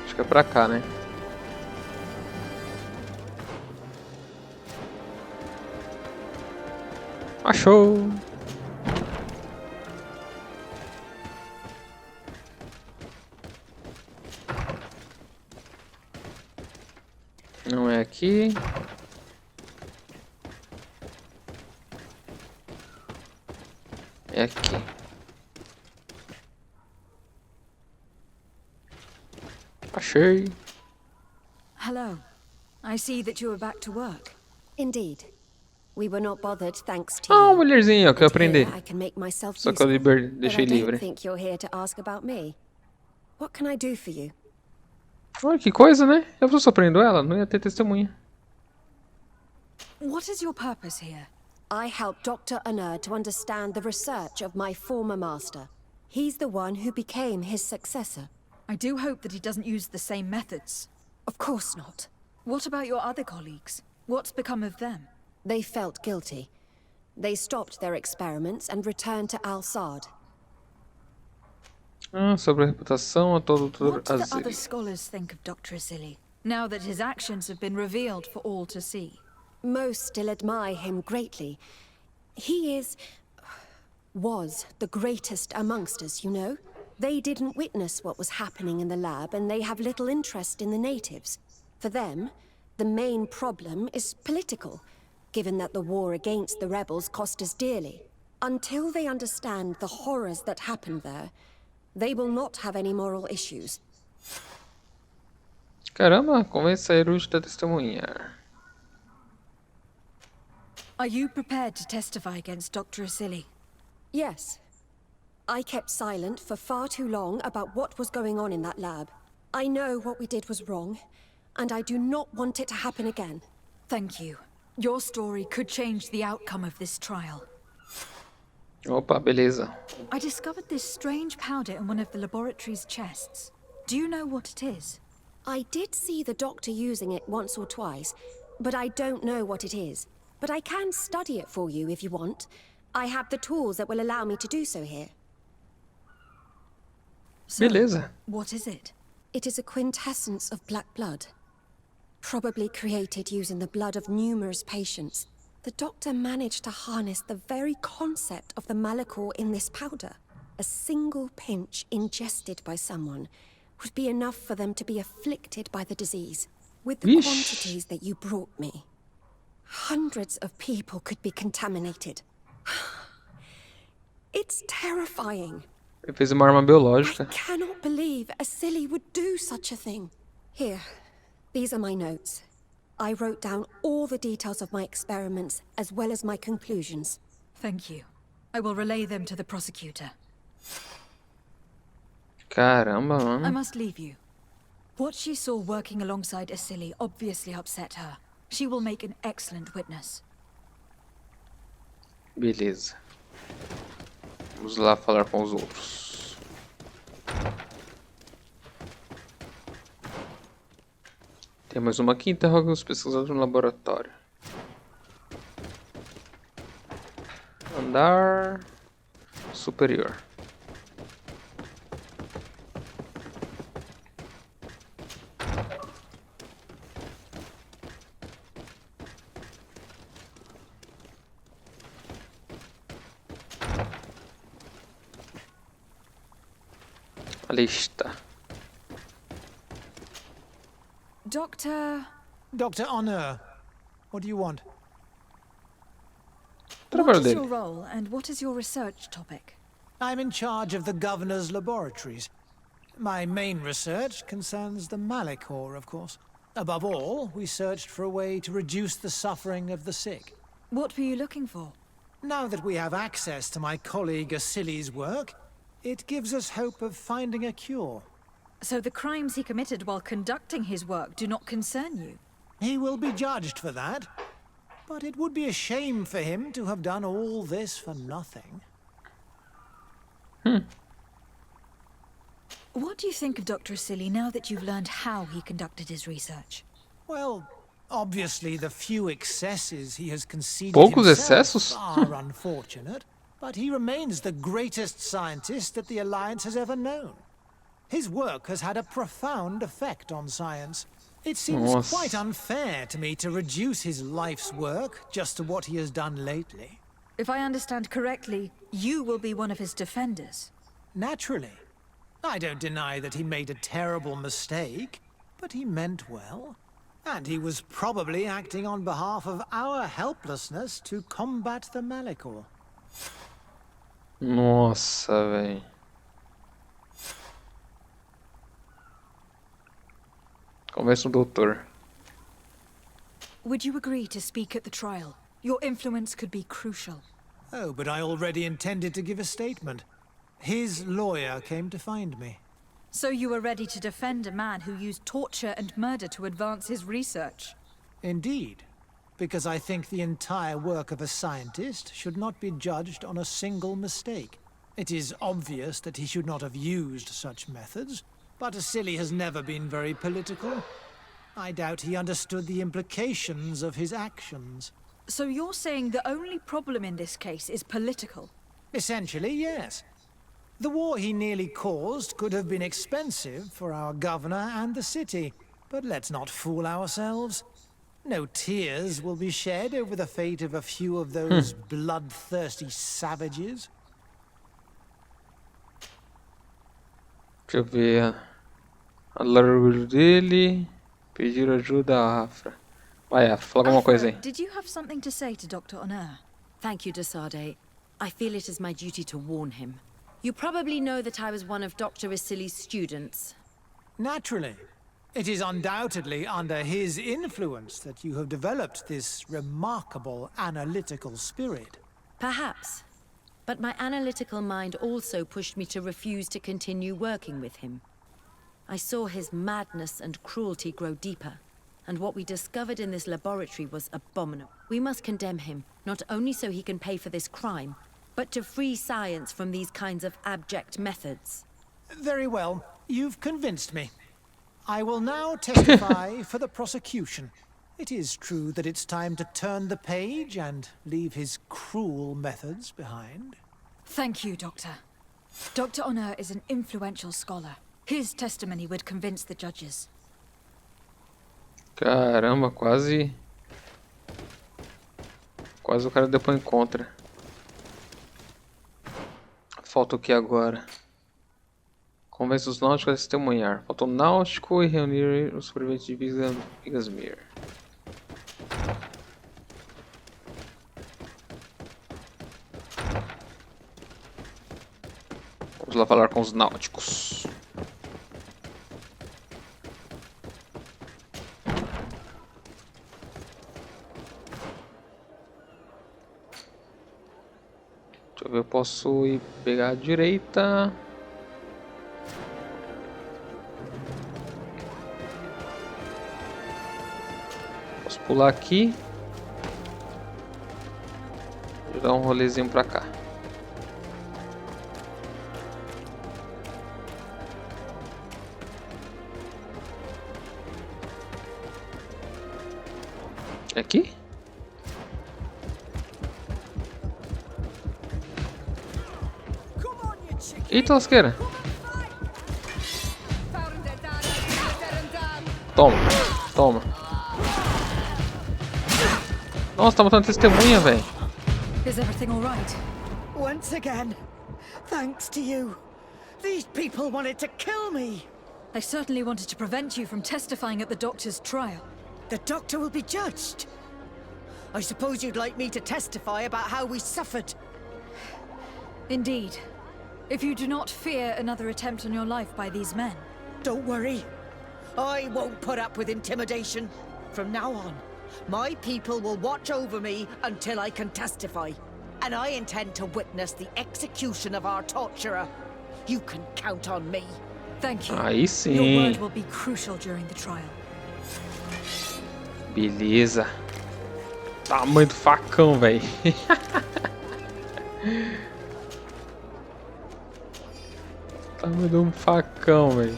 A: Acho que é pra cá, né? Achou! Não é aqui. É aqui. Achei.
C: Hello. I see that you are back to work.
E: Indeed. We were not bothered thanks to you.
A: Mulherzinha, ó, que eu aprendi.
E: Here I can make myself
A: Só que eu
E: useful, but
A: deixei
E: I don't
A: livre.
E: think you're here to ask about me. What can I do for you?
A: Olha que coisa, né? Eu tô surpreendendo ela, não ia ter testemunha.
C: What is your purpose here?
E: I help Dr. Anur to understand the research of my former master. He's the one who became his successor.
C: I do hope that he doesn't use the same methods.
E: Of course not.
C: What about your other colleagues? What's become of them?
E: They felt guilty. They stopped their experiments and returned to Al-Sad.
A: Sobre a reputação a todo Doutor
C: What do the other
A: Asili.
C: scholars think of Dr. Asili, now that his actions have been revealed for all to see?
E: Most still admire him greatly. He was the greatest amongst us, you know? They didn't witness what was happening in the lab, and they have little interest in the natives. For them, the main problem is political, given that the war against the rebels cost us dearly. Until they understand the horrors that happened there, they will not have any moral issues.
A: Caramba, convença a Eruj da testemunha.
C: Are you prepared to testify against Dr. Asili?
E: Yes. I kept silent for far too long about what was going on in that lab. I know what we did was wrong, and I do not want it to happen again.
C: Thank you. Your story could change the outcome of this trial.
A: Opa, beleza.
C: I discovered this strange powder in one of the laboratory's chests. Do you know what it is?
E: I did see the doctor using it once or twice, but I don't know what it is. But I can study it for you if you want. I have the tools that will allow me to do so here.
C: So,
A: Beleza.
C: what is it?
E: It is a quintessence of black blood. Probably created using the blood of numerous patients. The doctor managed to harness the very concept of the Malachor in this powder. A single pinch ingested by someone would be enough for them to be afflicted by the disease. With the
A: Yeesh.
E: quantities that you brought me, hundreds of people could be contaminated. It's terrifying.
A: Ele fez uma arma biológica.
E: I cannot believe Asili would do such a thing. Here, these are my notes. I wrote down all the details of my experiments, as well as my conclusions.
C: Thank you. I will relay them to the prosecutor.
A: Caramba,
C: I
A: mano.
C: must leave you. What she saw working alongside Asili obviously upset her. She will make an excellent witness.
A: Beleza. Vamos lá falar com os outros. Tem mais uma aqui, interroga os pesquisadores no laboratório. Andar superior. A lista.
C: Doctor...
J: Dr. Anur, what do you want?
C: What
A: Trabalho
C: is your
A: dele.
C: role and what is your research topic?
J: I'm in charge of the governor's laboratories. My main research concerns the Malachor, of course. Above all, we searched for a way to reduce the suffering of the sick.
C: What were you looking for?
J: Now that we have access to my colleague Asili's work, it gives us hope of finding a cure.
C: So the crimes he committed while conducting his work do not concern you?
J: He will be judged for that, but it would be a shame for him to have done all this for nothing.
C: What do you think of Dr. Asili now that you've learned how he conducted his research?
J: Well, obviously the few excesses he has conceded
A: Poucos
J: himself
A: excessos?
J: are unfortunate, but he remains the greatest scientist that the Alliance has ever known. His work has had a profound effect on science. It seems
A: Nossa.
J: quite unfair to me to reduce his life's work just to what he has done lately.
C: If I understand correctly, you will be one of his defenders.
J: Naturally. I don't deny that he made a terrible mistake, but he meant well. And he was probably acting on behalf of our helplessness to combat the Malachor.
A: Nossa, velho. Conversa com o doutor.
C: Would you agree to speak at the trial? Your influence could be crucial.
J: Oh, but I already intended to give a statement. His lawyer came to find me.
C: So you were ready to defend a man who used torture and murder to advance his research?
J: Indeed, because I think the entire work of a scientist should not be judged on a single mistake. It is obvious that he should not have used such methods, but Asili has never been very political. I doubt he understood the implications of his actions.
C: So you're saying the only problem in this case is political?
J: Essentially, yes. The war he nearly caused could have been expensive for our governor and the city, but let's not fool ourselves. No tears will be shed over the fate of a few of those bloodthirsty savages.
A: Deixa eu ver. A largura dele. Pedir ajuda a Afra. Vai, Afra, fala alguma coisa aí.
C: Did you have something to say to Dr. Honor?
G: Thank you, Sardet. I feel it is my duty to warn him. You probably know that I was one of Dr. Asili's students.
J: Naturally. It is undoubtedly under his influence that you have developed this remarkable analytical spirit.
G: Perhaps. But my analytical mind also pushed me to refuse to continue working with him. I saw his madness and cruelty grow deeper, and what we discovered in this laboratory was abominable. We must condemn him, not only so he can pay for this crime, but to free science from these kinds of abject methods.
J: Very well. You've convinced me. I will now testify for the prosecution. It is true that it's time to turn the page and leave his cruel methods behind.
C: Thank you, Doctor. Dr. Honor is an influential scholar. His testimony would convince the judges.
A: Caramba, quase o cara depois encontra. Falta o que agora? Convence os náuticos a testemunhar. Falta o náutico e reunir os sobreviventes de Vigasmir. Vamos lá falar com os náuticos. Deixa eu ver, eu posso ir pegar a direita. Posso pular aqui. Vou dar um rolezinho pra cá. É aqui? Eita lasqueira! Toma, toma. Nossa, tá matando testemunha, velho.
C: Is everything all right?
F: Once again, thanks to you. These people wanted to kill me.
C: They certainly wanted to prevent you from testifying at the doctor's trial.
F: The doctor will be judged. I suppose you'd like me to testify about how we suffered.
C: Indeed. If you do not fear another attempt on your life by these men.
I: Don't worry. I won't put up with intimidation. From now on, my people will watch over me until I can testify. And I intend to witness the execution of our torturer. You can count on me.
C: Thank you.
A: Aí
C: Your word
A: sim.
C: will be crucial during the trial.
A: Beleza. Tamanho do facão, velho. Tamanho de um facão, velho.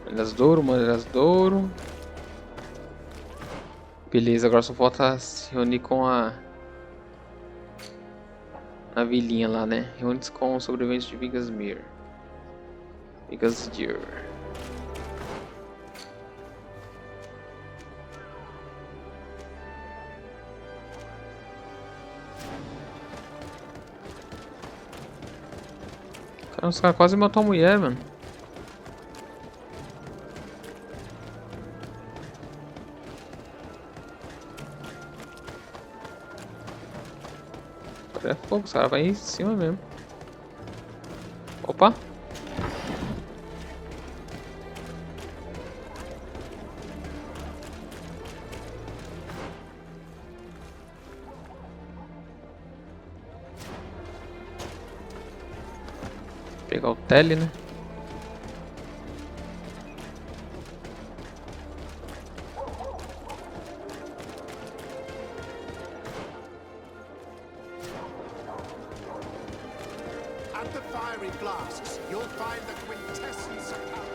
A: Malhas de ouro, malhas de ouro. Beleza, agora só falta se reunir com a vilinha lá, né? Reúne-se com os sobreviventes de Vigasmir. Vigasdir. Cara, os caras quase matou a mulher, mano. É fogo, os caras vão em cima mesmo. Opa! Pegar o tele, né?
B: At the fiery flasks, you'll find the quintessence of power.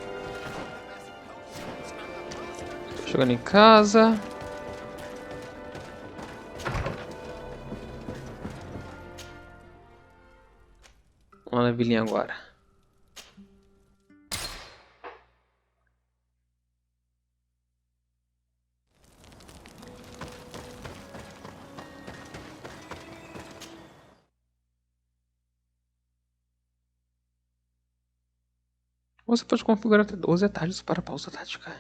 A: Tô chegando em casa. Vamos na vilinha agora. Você pode configurar até 12 atalhos para pausa tática.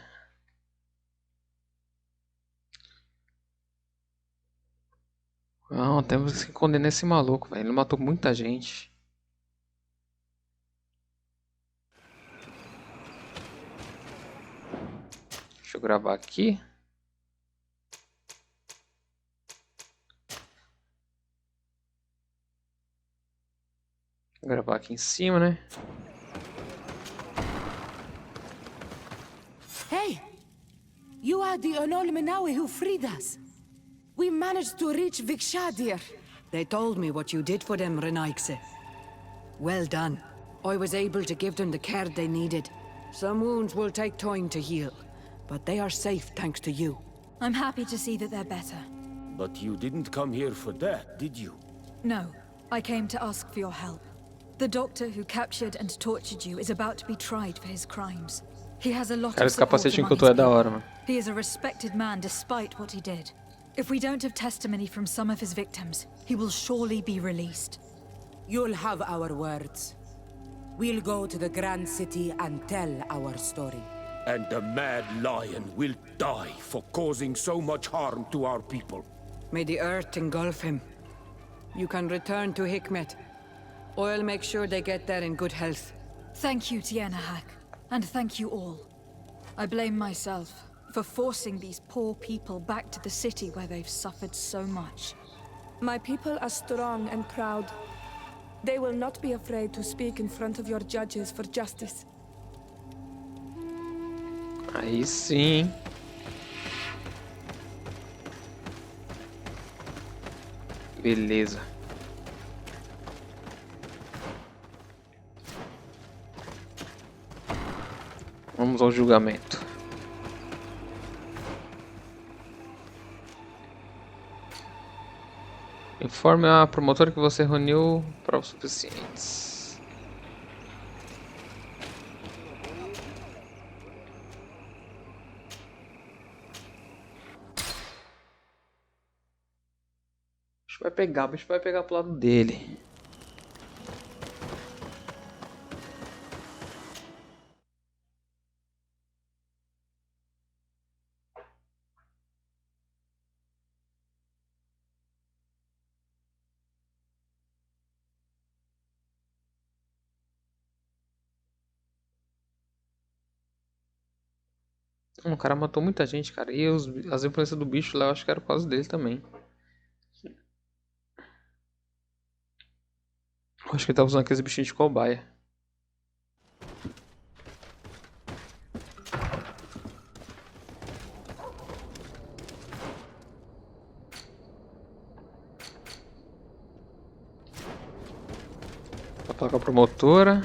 A: Não, temos que condenar esse maluco, velho. Ele matou muita gente. Deixa eu gravar aqui. Vou gravar aqui em cima, né?
F: Hey! You are the Anolmenawi who freed us. We managed to reach Vikshadir.
K: They told me what you did for them, Renaikse. Well done. I was able to give them the care they needed. Some wounds will take time to heal, but they are safe thanks to you.
C: I'm happy to see that they're better.
L: But you didn't come here for that, did you?
C: No, I came to ask for your help. The doctor who captured and tortured you is about to be tried for his crimes. He has a lot
A: Cara,
C: of
A: esse
C: support
A: capacetinho que eu
C: among
A: tô
C: his
A: é da
C: people.
A: hora, mano.
C: He is a respected man despite what he did. If we don't have testimony from some of his victims, he will surely be released.
F: You'll have our words. We'll go to the Grand City and tell our story.
L: And the Mad Lion will die for causing so much harm to our people.
K: May the earth engulf him. You can return to Hikmet. I'll make sure they get there in good health.
C: Thank you, Tienahak, and thank you all. I blame myself for forcing these poor people back to the city where they've suffered so much.
D: My people are strong and proud. They will not be afraid to speak in front of your judges for justice.
A: Aí sim. Beleza. Vamos ao julgamento. Informe a promotora que você reuniu provas suficientes. O bicho vai pegar pro lado dele. O cara matou muita gente, cara. E as influências do bicho lá, eu acho que era por causa dele também. Eu acho que ele tava usando aqueles bichinhos de cobaia. A placa promotora.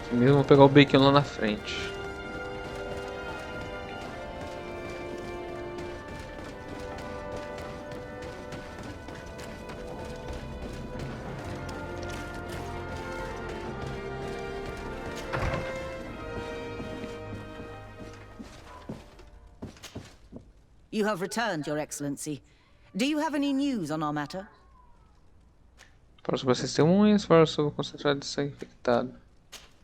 A: Aqui mesmo, vou pegar o bacon lá na frente.
I: You have returned, Your Excellency. Do you have any news on our matter?
A: Fala sobre as testemunhas, fala sobre o concentrado de sangue infectado.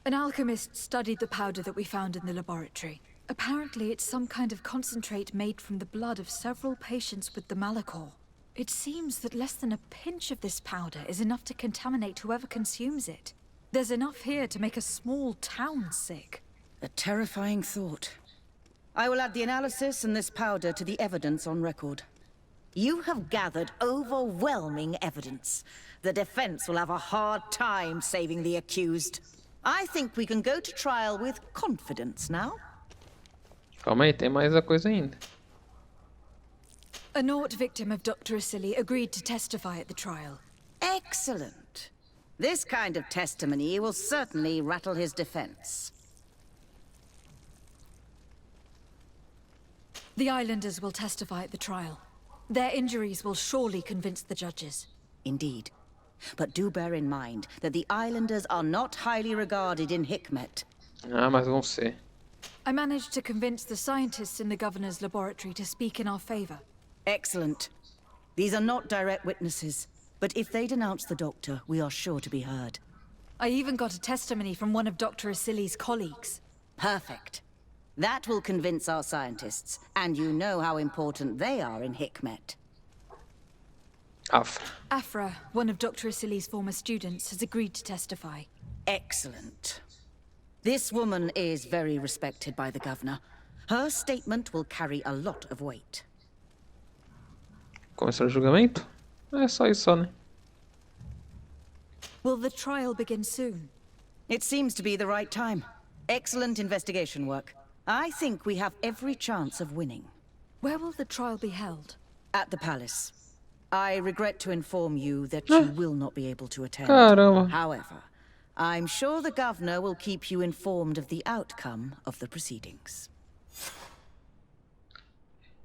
C: An alchemist studied the powder that we found in the laboratory. Apparently, it's some kind of concentrate made from the blood of several patients with the Malachor. It seems that less than a pinch of this powder is enough to contaminate whoever consumes it. There's enough here to make a small town sick.
I: A terrifying thought. I will add the analysis and this powder to the evidence on record. You have gathered overwhelming evidence. The defense will have a hard time saving the accused. I think we can go to trial with confidence now.
A: Calma aí, tem mais a coisa ainda.
C: A Naut victim of Dr. Asili agreed to testify at the trial.
I: Excellent. This kind of testimony will certainly rattle his defense.
C: The islanders will testify at the trial. Their injuries will surely convince the judges.
I: Indeed. But do bear in mind that the islanders are not highly regarded in Hikmet.
A: Ah, mas vão ser.
C: I managed to convince the scientists in the governor's laboratory to speak in our favor.
I: Excellent. These are not direct witnesses, but if they denounce the doctor, we are sure to be heard.
C: I even got a testimony from one of Dr. Asili's colleagues.
I: Perfect. That will convince our scientists, and you know how important they are in Hikmet.
A: Afra.
C: Afra, one of Dr. Asili's former students, has agreed to testify.
I: Excellent. This woman is very respected by the governor. Her statement will carry a lot of weight.
A: Começar o julgamento? É só isso, só, né?
C: Will the trial begin soon?
I: It seems to be the right time. Excellent investigation work. I think we have every chance of winning.
C: Where will the trial be held?
I: At the palace. I regret to inform you that you will not be able to attend.
A: Caramba.
I: However, I'm sure the governor will keep you informed of the outcome of the proceedings.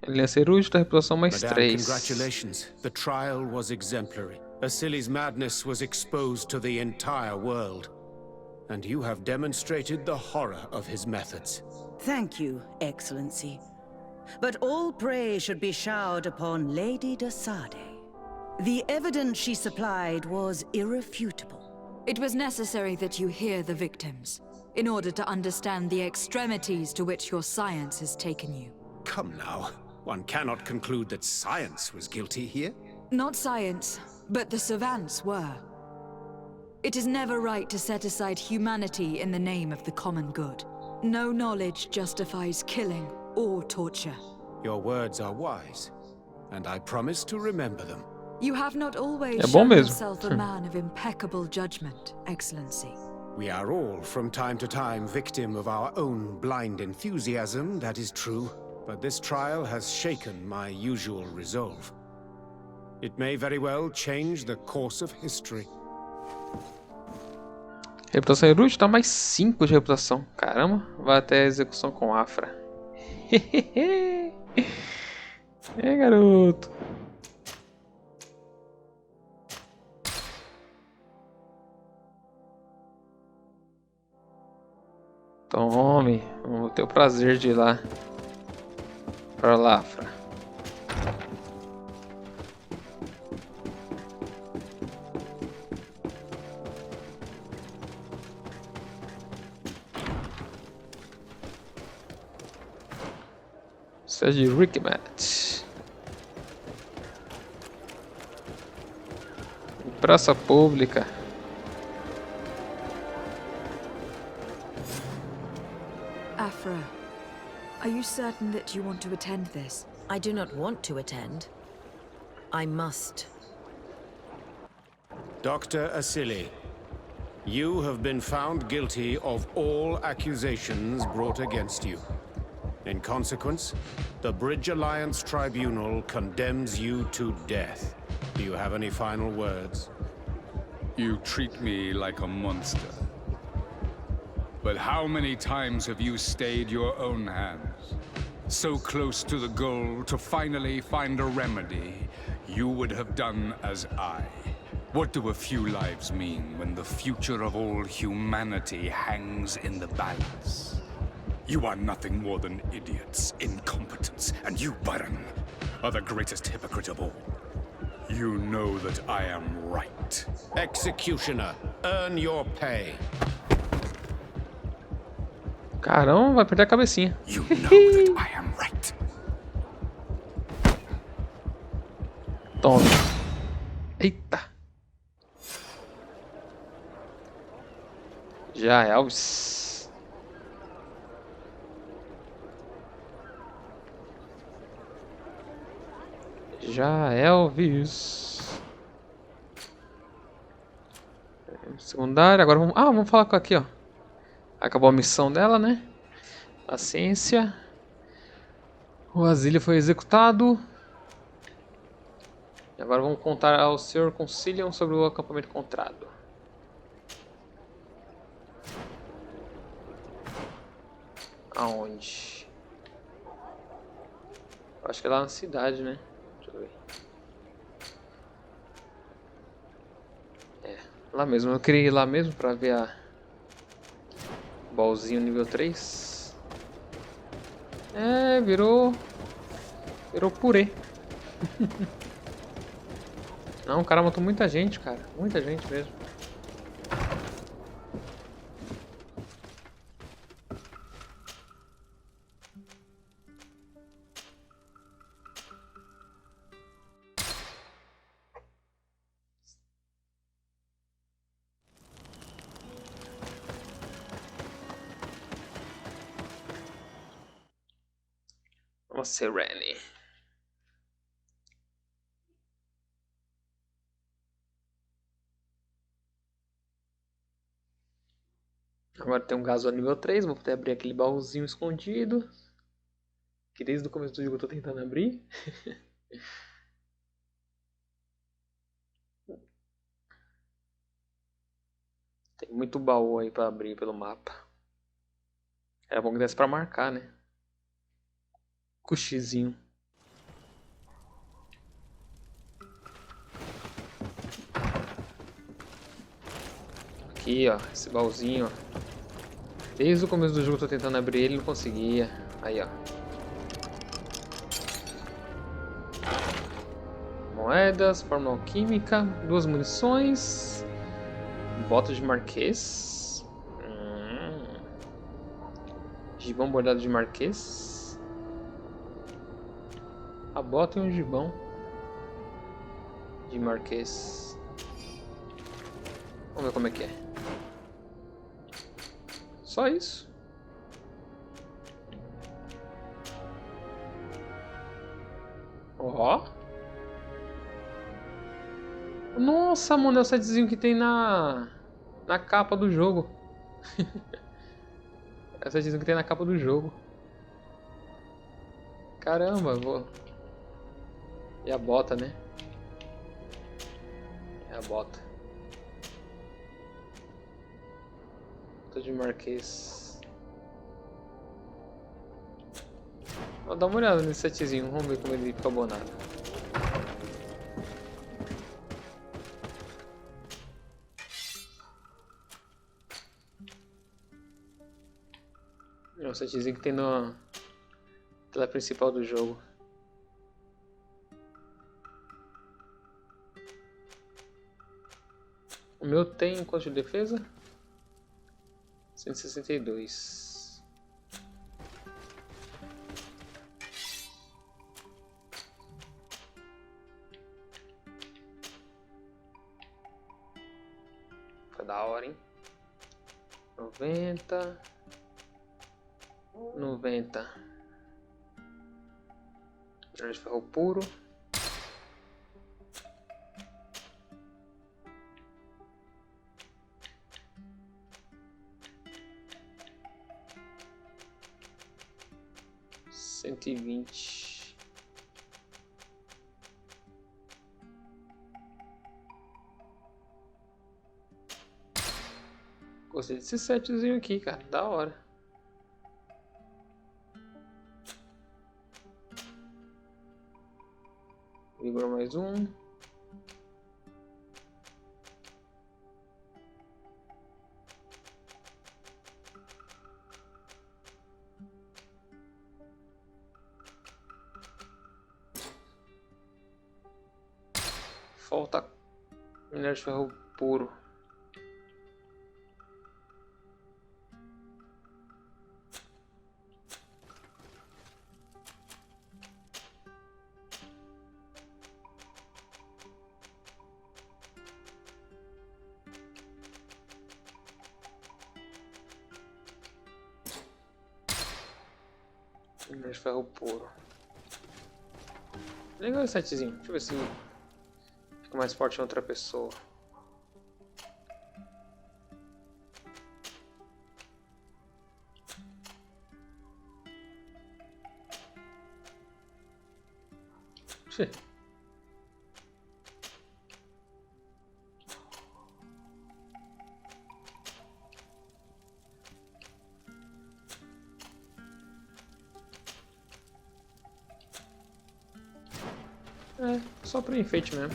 A: Linha cirúrgica, reputação mais
B: Madame,
A: 3.
B: congratulations. The trial was exemplary. Asili's madness was exposed to the entire world. And you have demonstrated the horror of his methods.
I: Thank you, Excellency. But all praise should be showered upon Lady de Sardet. The evidence she supplied was irrefutable.
C: It was necessary that you hear the victims, in order to understand the extremities to which your science has taken you.
B: Come now. One cannot conclude that science was guilty here.
C: Not science, but the savants were. It is never right to set aside humanity in the name of the common good. No knowledge justifies killing or torture.
B: Your words are wise, and I promise to remember them.
C: You have not always
A: bom
C: shown
A: mesmo.
C: yourself a man of impeccable judgment, Excellency.
B: We are all, from time to time, victim of our own blind enthusiasm, that is true. But this trial has shaken my usual resolve. It may very well change the course of history.
A: Reputação cirúrgica tá mais 5 de reputação. Caramba, vai até a execução com Afra. É, garoto. Tome, vou ter o prazer de ir lá. Para lá, Afra. Cidade de Hikmet. Praça pública.
C: Afra, are you certain that you want to attend this?
G: I do not want to attend. I must.
B: Dr. Asili, you have been found guilty of all accusations brought against you. In consequence, the Bridge Alliance Tribunal condemns you to death. Do you have any final words?
H: You treat me like a monster. But how many times have you stayed your own hands? So close to the goal to finally find a remedy, you would have done as I. What do a few lives mean when the future of all humanity hangs in the balance? You are nothing more than idiots, incompetents, and you, Baron, are the greatest hypocrite of all. You know that I am right.
B: Executioner, earn your pay.
A: Caramba, vai perder a cabecinha.
H: You know that I am right.
A: Toma. Eita. Já, Elvis. Já, Elvis. Secundária, agora vamos... Ah, vamos falar com aqui, ó. Acabou a missão dela, né? Paciência. O Asili foi executado. E agora vamos contar ao Sr. Concilium sobre o acampamento encontrado. Aonde? Acho que é lá na cidade, né? Deixa eu ver. É, lá mesmo. Eu queria ir lá mesmo pra ver a... Bolzinho nível 3. É, virou purê. Não, o cara matou muita gente, cara. Muita gente mesmo. Vamos Serene. Agora tem um gás nível 3, vou poder abrir aquele baúzinho escondido. Que desde o começo do jogo eu tô tentando abrir. Tem muito baú aí pra abrir pelo mapa. Era bom que desse pra marcar, né? Com xizinho. Aqui, ó, esse baúzinho, ó. Desde o começo do jogo eu tô tentando abrir ele e não conseguia. Aí, ó. Moedas, fórmula alquímica, 2 munições, bota de marquês, gibão bordado de marquês. A bota e um gibão de marquês. Vamos ver como é que é. Só isso. Ó. Nossa, mano, é o setzinho que tem na capa do jogo. É o setzinho que tem na capa do jogo. Caramba, vou... E a bota, né? É a bota. Bota de marquês. Vou dar uma olhada nesse setzinho. Vamos ver como ele fica abonado. É o setzinho que tem na tela principal do jogo. O meu tem quanto de defesa? 162. da hora, hein? 90. 90. Minério de ferro puro. $120. Gostei desse setzinho aqui, cara. Da hora. Vigor mais um. Falta minério de ferro puro. Minério de ferro puro. Legal esse setzinho. Deixa eu ver se fica mais forte em outra pessoa. Xiii. É, só para enfeite mesmo.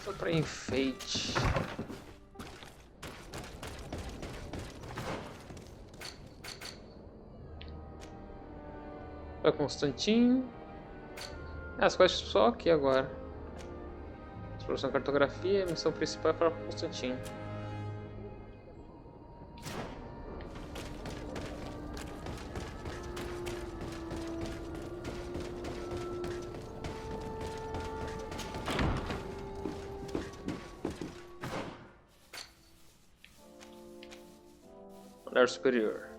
A: Só para enfeite. Vai Constantin. As quests só aqui agora. Exploração cartografia, a missão principal é para Constantin. Andar superior.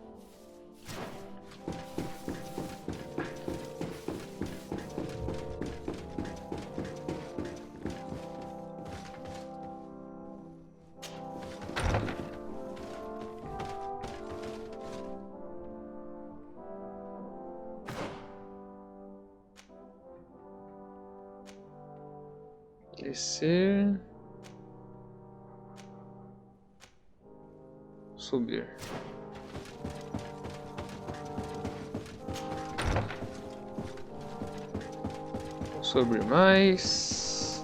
A: Descer. Subir. Subir mais.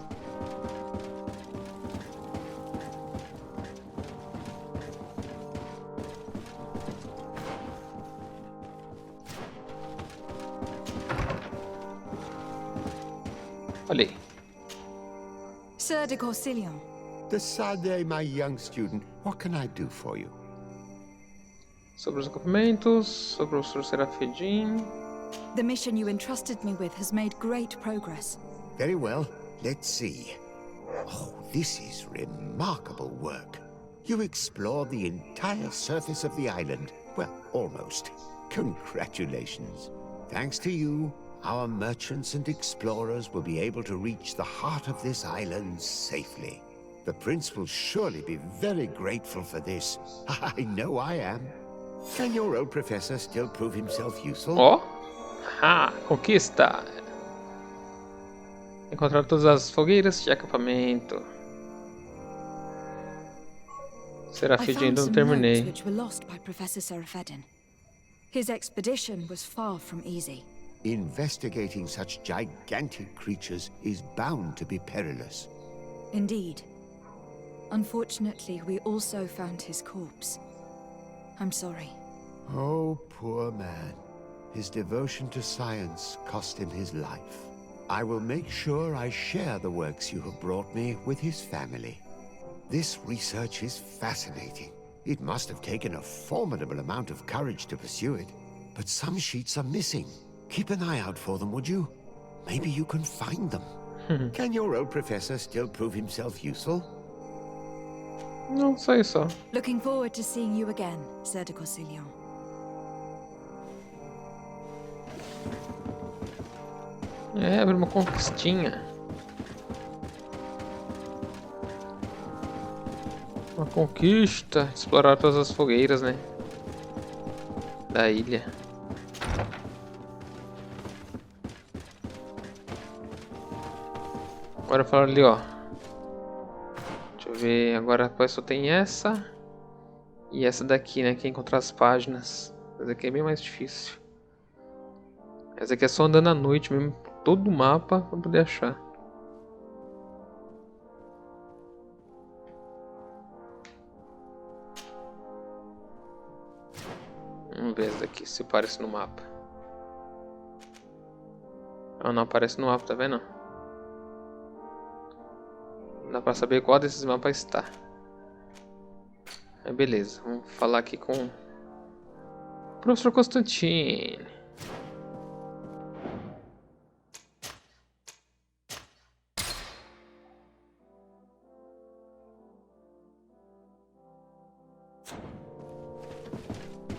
A: Olha aí.
C: Sir de Corsilion.
M: The Sardet, my young student. What can I do for you?
A: Sobre os acampamentos, sobre o Sr. Serafedin.
C: The mission you entrusted me with has made great progress.
M: Very well. Let's see. Oh, this is remarkable work. You explored the entire surface of the island. Well, almost. Congratulations. Thanks to you, our merchants and explorers will be able to reach the heart of this island safely. The prince will surely be very grateful for this. I know I am. Can your old professor still prove himself useful?
A: Ó. Ah, conquista. Encontrar todas as fogueiras de acampamento. Serafedin ainda não terminei.
C: Which were lost by Professor Serafedin. His expedition was far from easy.
M: Investigating such gigantic creatures is bound to be perilous.
C: Indeed. Unfortunately, we also found his corpse. I'm sorry.
M: Oh, poor man. His devotion to science cost him his life. I will make sure I share the works you have brought me with his family. This research is fascinating. It must have taken a formidable amount of courage to pursue it. But some sheets are missing. Keep an eye out for them, would you? Maybe you can find them. Can your old professor still prove himself useful?
A: Não sei só.
C: Looking forward to seeing you again, Doutor Asili.
A: Abre uma conquistinha. Uma conquista. Explorar todas as fogueiras, né? Da ilha. Agora fala ali, ó. Deixa eu ver. Agora só tem essa. E essa daqui, né? Que é encontrar as páginas. Essa aqui é bem mais difícil. Essa aqui é só andando à noite mesmo. Todo o mapa pra poder achar. Vamos ver essa daqui, se aparece no mapa. Ah, não aparece no mapa, tá vendo? Não dá pra saber qual desses mapas está. Aí beleza, vamos falar aqui com o professor Constantine.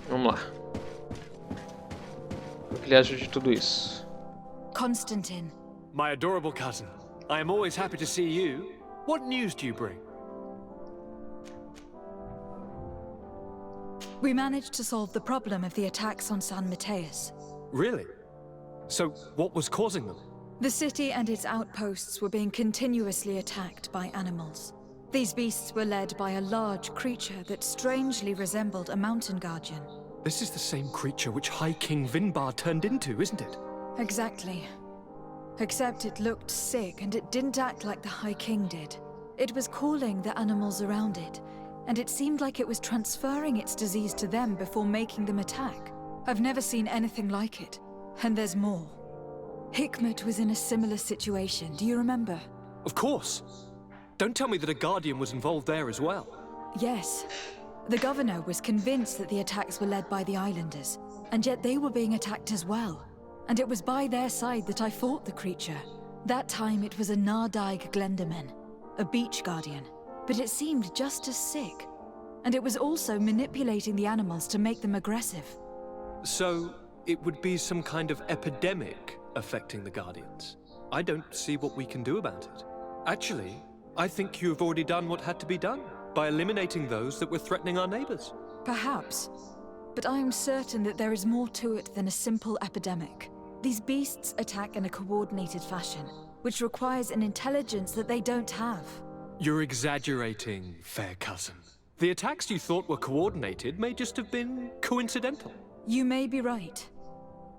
A: Vamos lá. O que ele acha de tudo isso?
C: Constantine.
N: My adorable cousin. I am always happy to see you. What news do you bring?
C: We managed to solve the problem of the attacks on San Mateus.
N: Really? So, what was causing them?
C: The city and its outposts were being continuously attacked by animals. These beasts were led by a large creature that strangely resembled a mountain guardian.
N: This is the same creature which High King Vinbar turned into, isn't it?
C: Exactly. Except it looked sick and it didn't act like the High King did. It was calling the animals around it, and it seemed like it was transferring its disease to them before making them attack. I've never seen anything like it. And there's more. Hikmet was in a similar situation, do you remember?
N: Of course. Don't tell me that a Guardian was involved there as well.
C: Yes. The governor was convinced that the attacks were led by the islanders, and yet they were being attacked as well. And it was by their side that I fought the creature. That time it was a Nardaig Glenderman, a beach guardian, but it seemed just as sick. And it was also manipulating the animals to make them aggressive.
N: So, it would be some kind of epidemic affecting the Guardians. I don't see what we can do about it. Actually, I think you have already done what had to be done, by eliminating those that were threatening our neighbors.
C: Perhaps. But I am certain that there is more to it than a simple epidemic. These beasts attack in a coordinated fashion, which requires an intelligence that they don't have.
N: You're exaggerating, fair cousin. The attacks you thought were coordinated may just have been coincidental.
C: You may be right.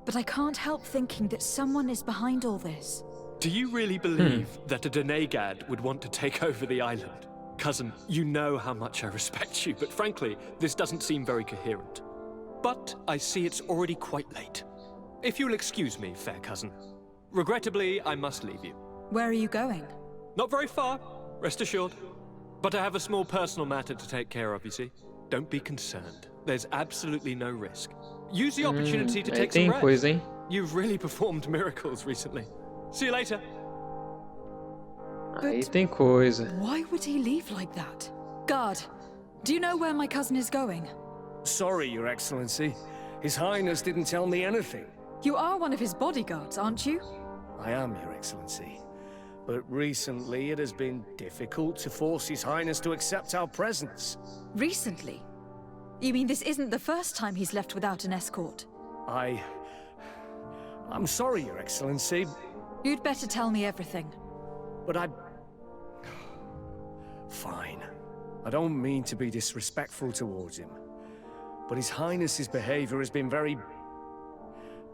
C: But I can't help thinking that someone is behind all this.
N: Do you really believe that a Denegad would want to take over the island? Cousin, you know how much I respect you, but frankly, this doesn't seem very coherent. But I see it's already quite late. If you'll excuse me, fair cousin. Regrettably, I must leave you.
C: Where are you going?
N: Not very far, rest assured. But I have a small personal matter to take care of, you see. Don't be concerned. There's absolutely no risk. Use the opportunity to take some rest.
A: Coisa, hein?
N: You've really performed miracles recently. See you later.
A: Aí tem coisa.
C: Why would he leave like that? Guard, do you know where my cousin is going?
O: Sorry, Your Excellency. His Highness didn't tell me anything.
C: You are one of his bodyguards, aren't you?
O: I am, Your Excellency. But recently it has been difficult to force His Highness to accept our presence.
C: Recently? You mean this isn't the first time he's left without an escort?
O: I'm sorry, Your Excellency.
C: You'd better tell me everything.
O: But Fine. I don't mean to be disrespectful towards him. But His Highness's behavior has been very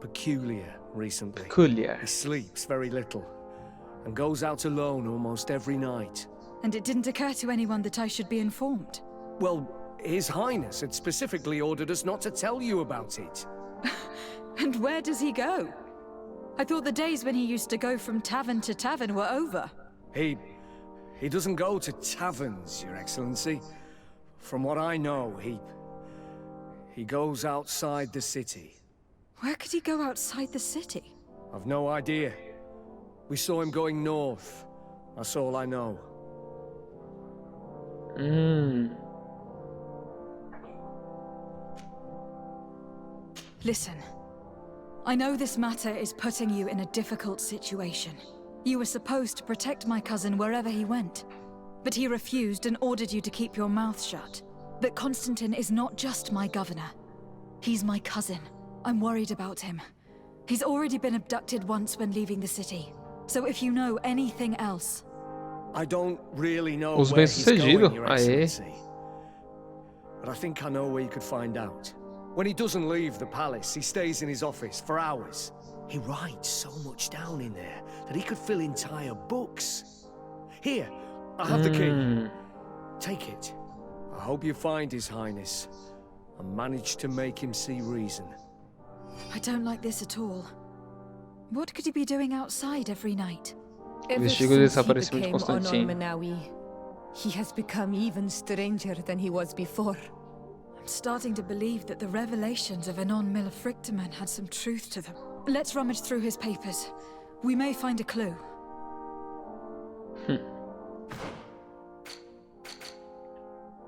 O: peculiar recently.
A: Peculiar.
O: He sleeps very little, and goes out alone almost every night.
C: And it didn't occur to anyone that I should be informed?
O: Well, His Highness had specifically ordered us not to tell you about it.
C: And where does he go? I thought the days when he used to go from tavern to tavern were over.
O: He doesn't go to taverns, Your Excellency. From what I know, he goes outside the city.
C: Where could he go outside the city?
O: I've no idea. We saw him going north. That's all I know.
C: Listen. I know this matter is putting you in a difficult situation. You were supposed to protect my cousin wherever he went. But he refused and ordered you to keep your mouth shut. But Constantine is not just my governor. He's my cousin. I'm worried about him. He's already been abducted once when leaving the city. So if you know anything else...
O: I don't really know
A: Os
O: where he's going, Your
A: Aê.
O: Excellency. But I think I know where you could find out. When he doesn't leave the palace, he stays in his office for hours. He writes so much down in there that he could fill entire books. Here, I have the key. Take it. I hope you find His Highness and manage to make him see reason.
C: I don't like this at all. What could he be doing outside every night?
D: Ever
A: Investiga o
D: since he
A: desaparecimento de
D: became
A: Constantine.
D: Manawi, he has become even stranger than he was before.
C: I'm starting to believe that the revelations of Anon Millefrictaman had some truth to them. Let's rummage through his papers. We may find a clue.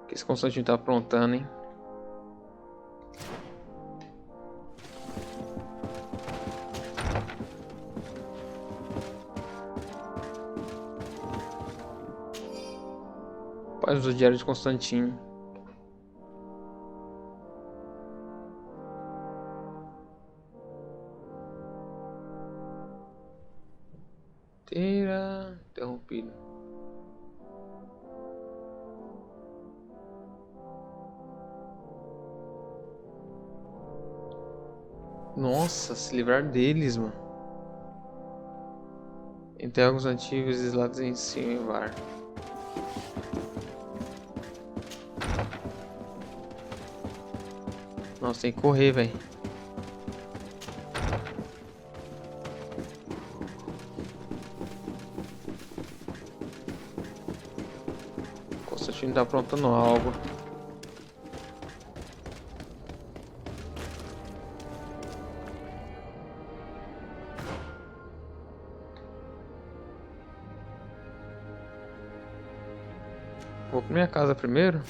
A: O que esse Constantine tá aprontando, hein? Páginas do Diário de Constantine. Terá interrompido. Nossa, se livrar deles, mano. Enterra os antigos exilados em cima em var. Nossa, tem que correr, velho. Constantino tá aprontando algo. Vou pra minha casa primeiro.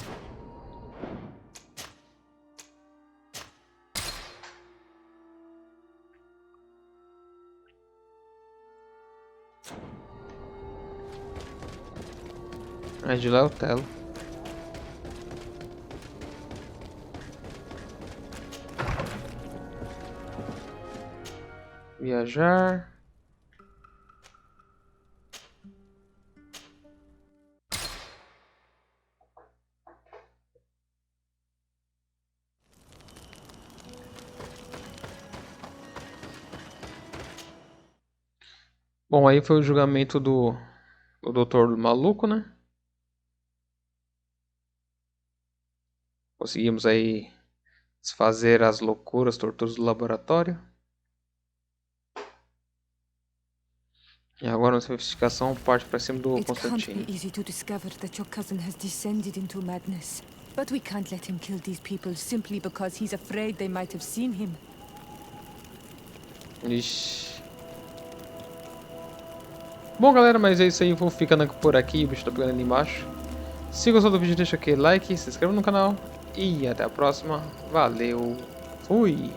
A: Aí de lá eu telo. Viajar. Bom, aí foi o julgamento do doutor maluco, né? Conseguimos aí desfazer as loucuras, torturas do laboratório. E agora nossa investigação parte para cima do Constantine.
D: It can't be easy to discover that your cousin has descended into madness. But we can't let him kill these people simply because he's afraid they might have seen him.
A: Ixi. Bom, galera, mas é isso aí. Vou ficando por aqui. O bicho tá pegando ali embaixo. Se gostou do vídeo, deixa aquele like, se inscreva no canal. E até a próxima. Valeu. Fui.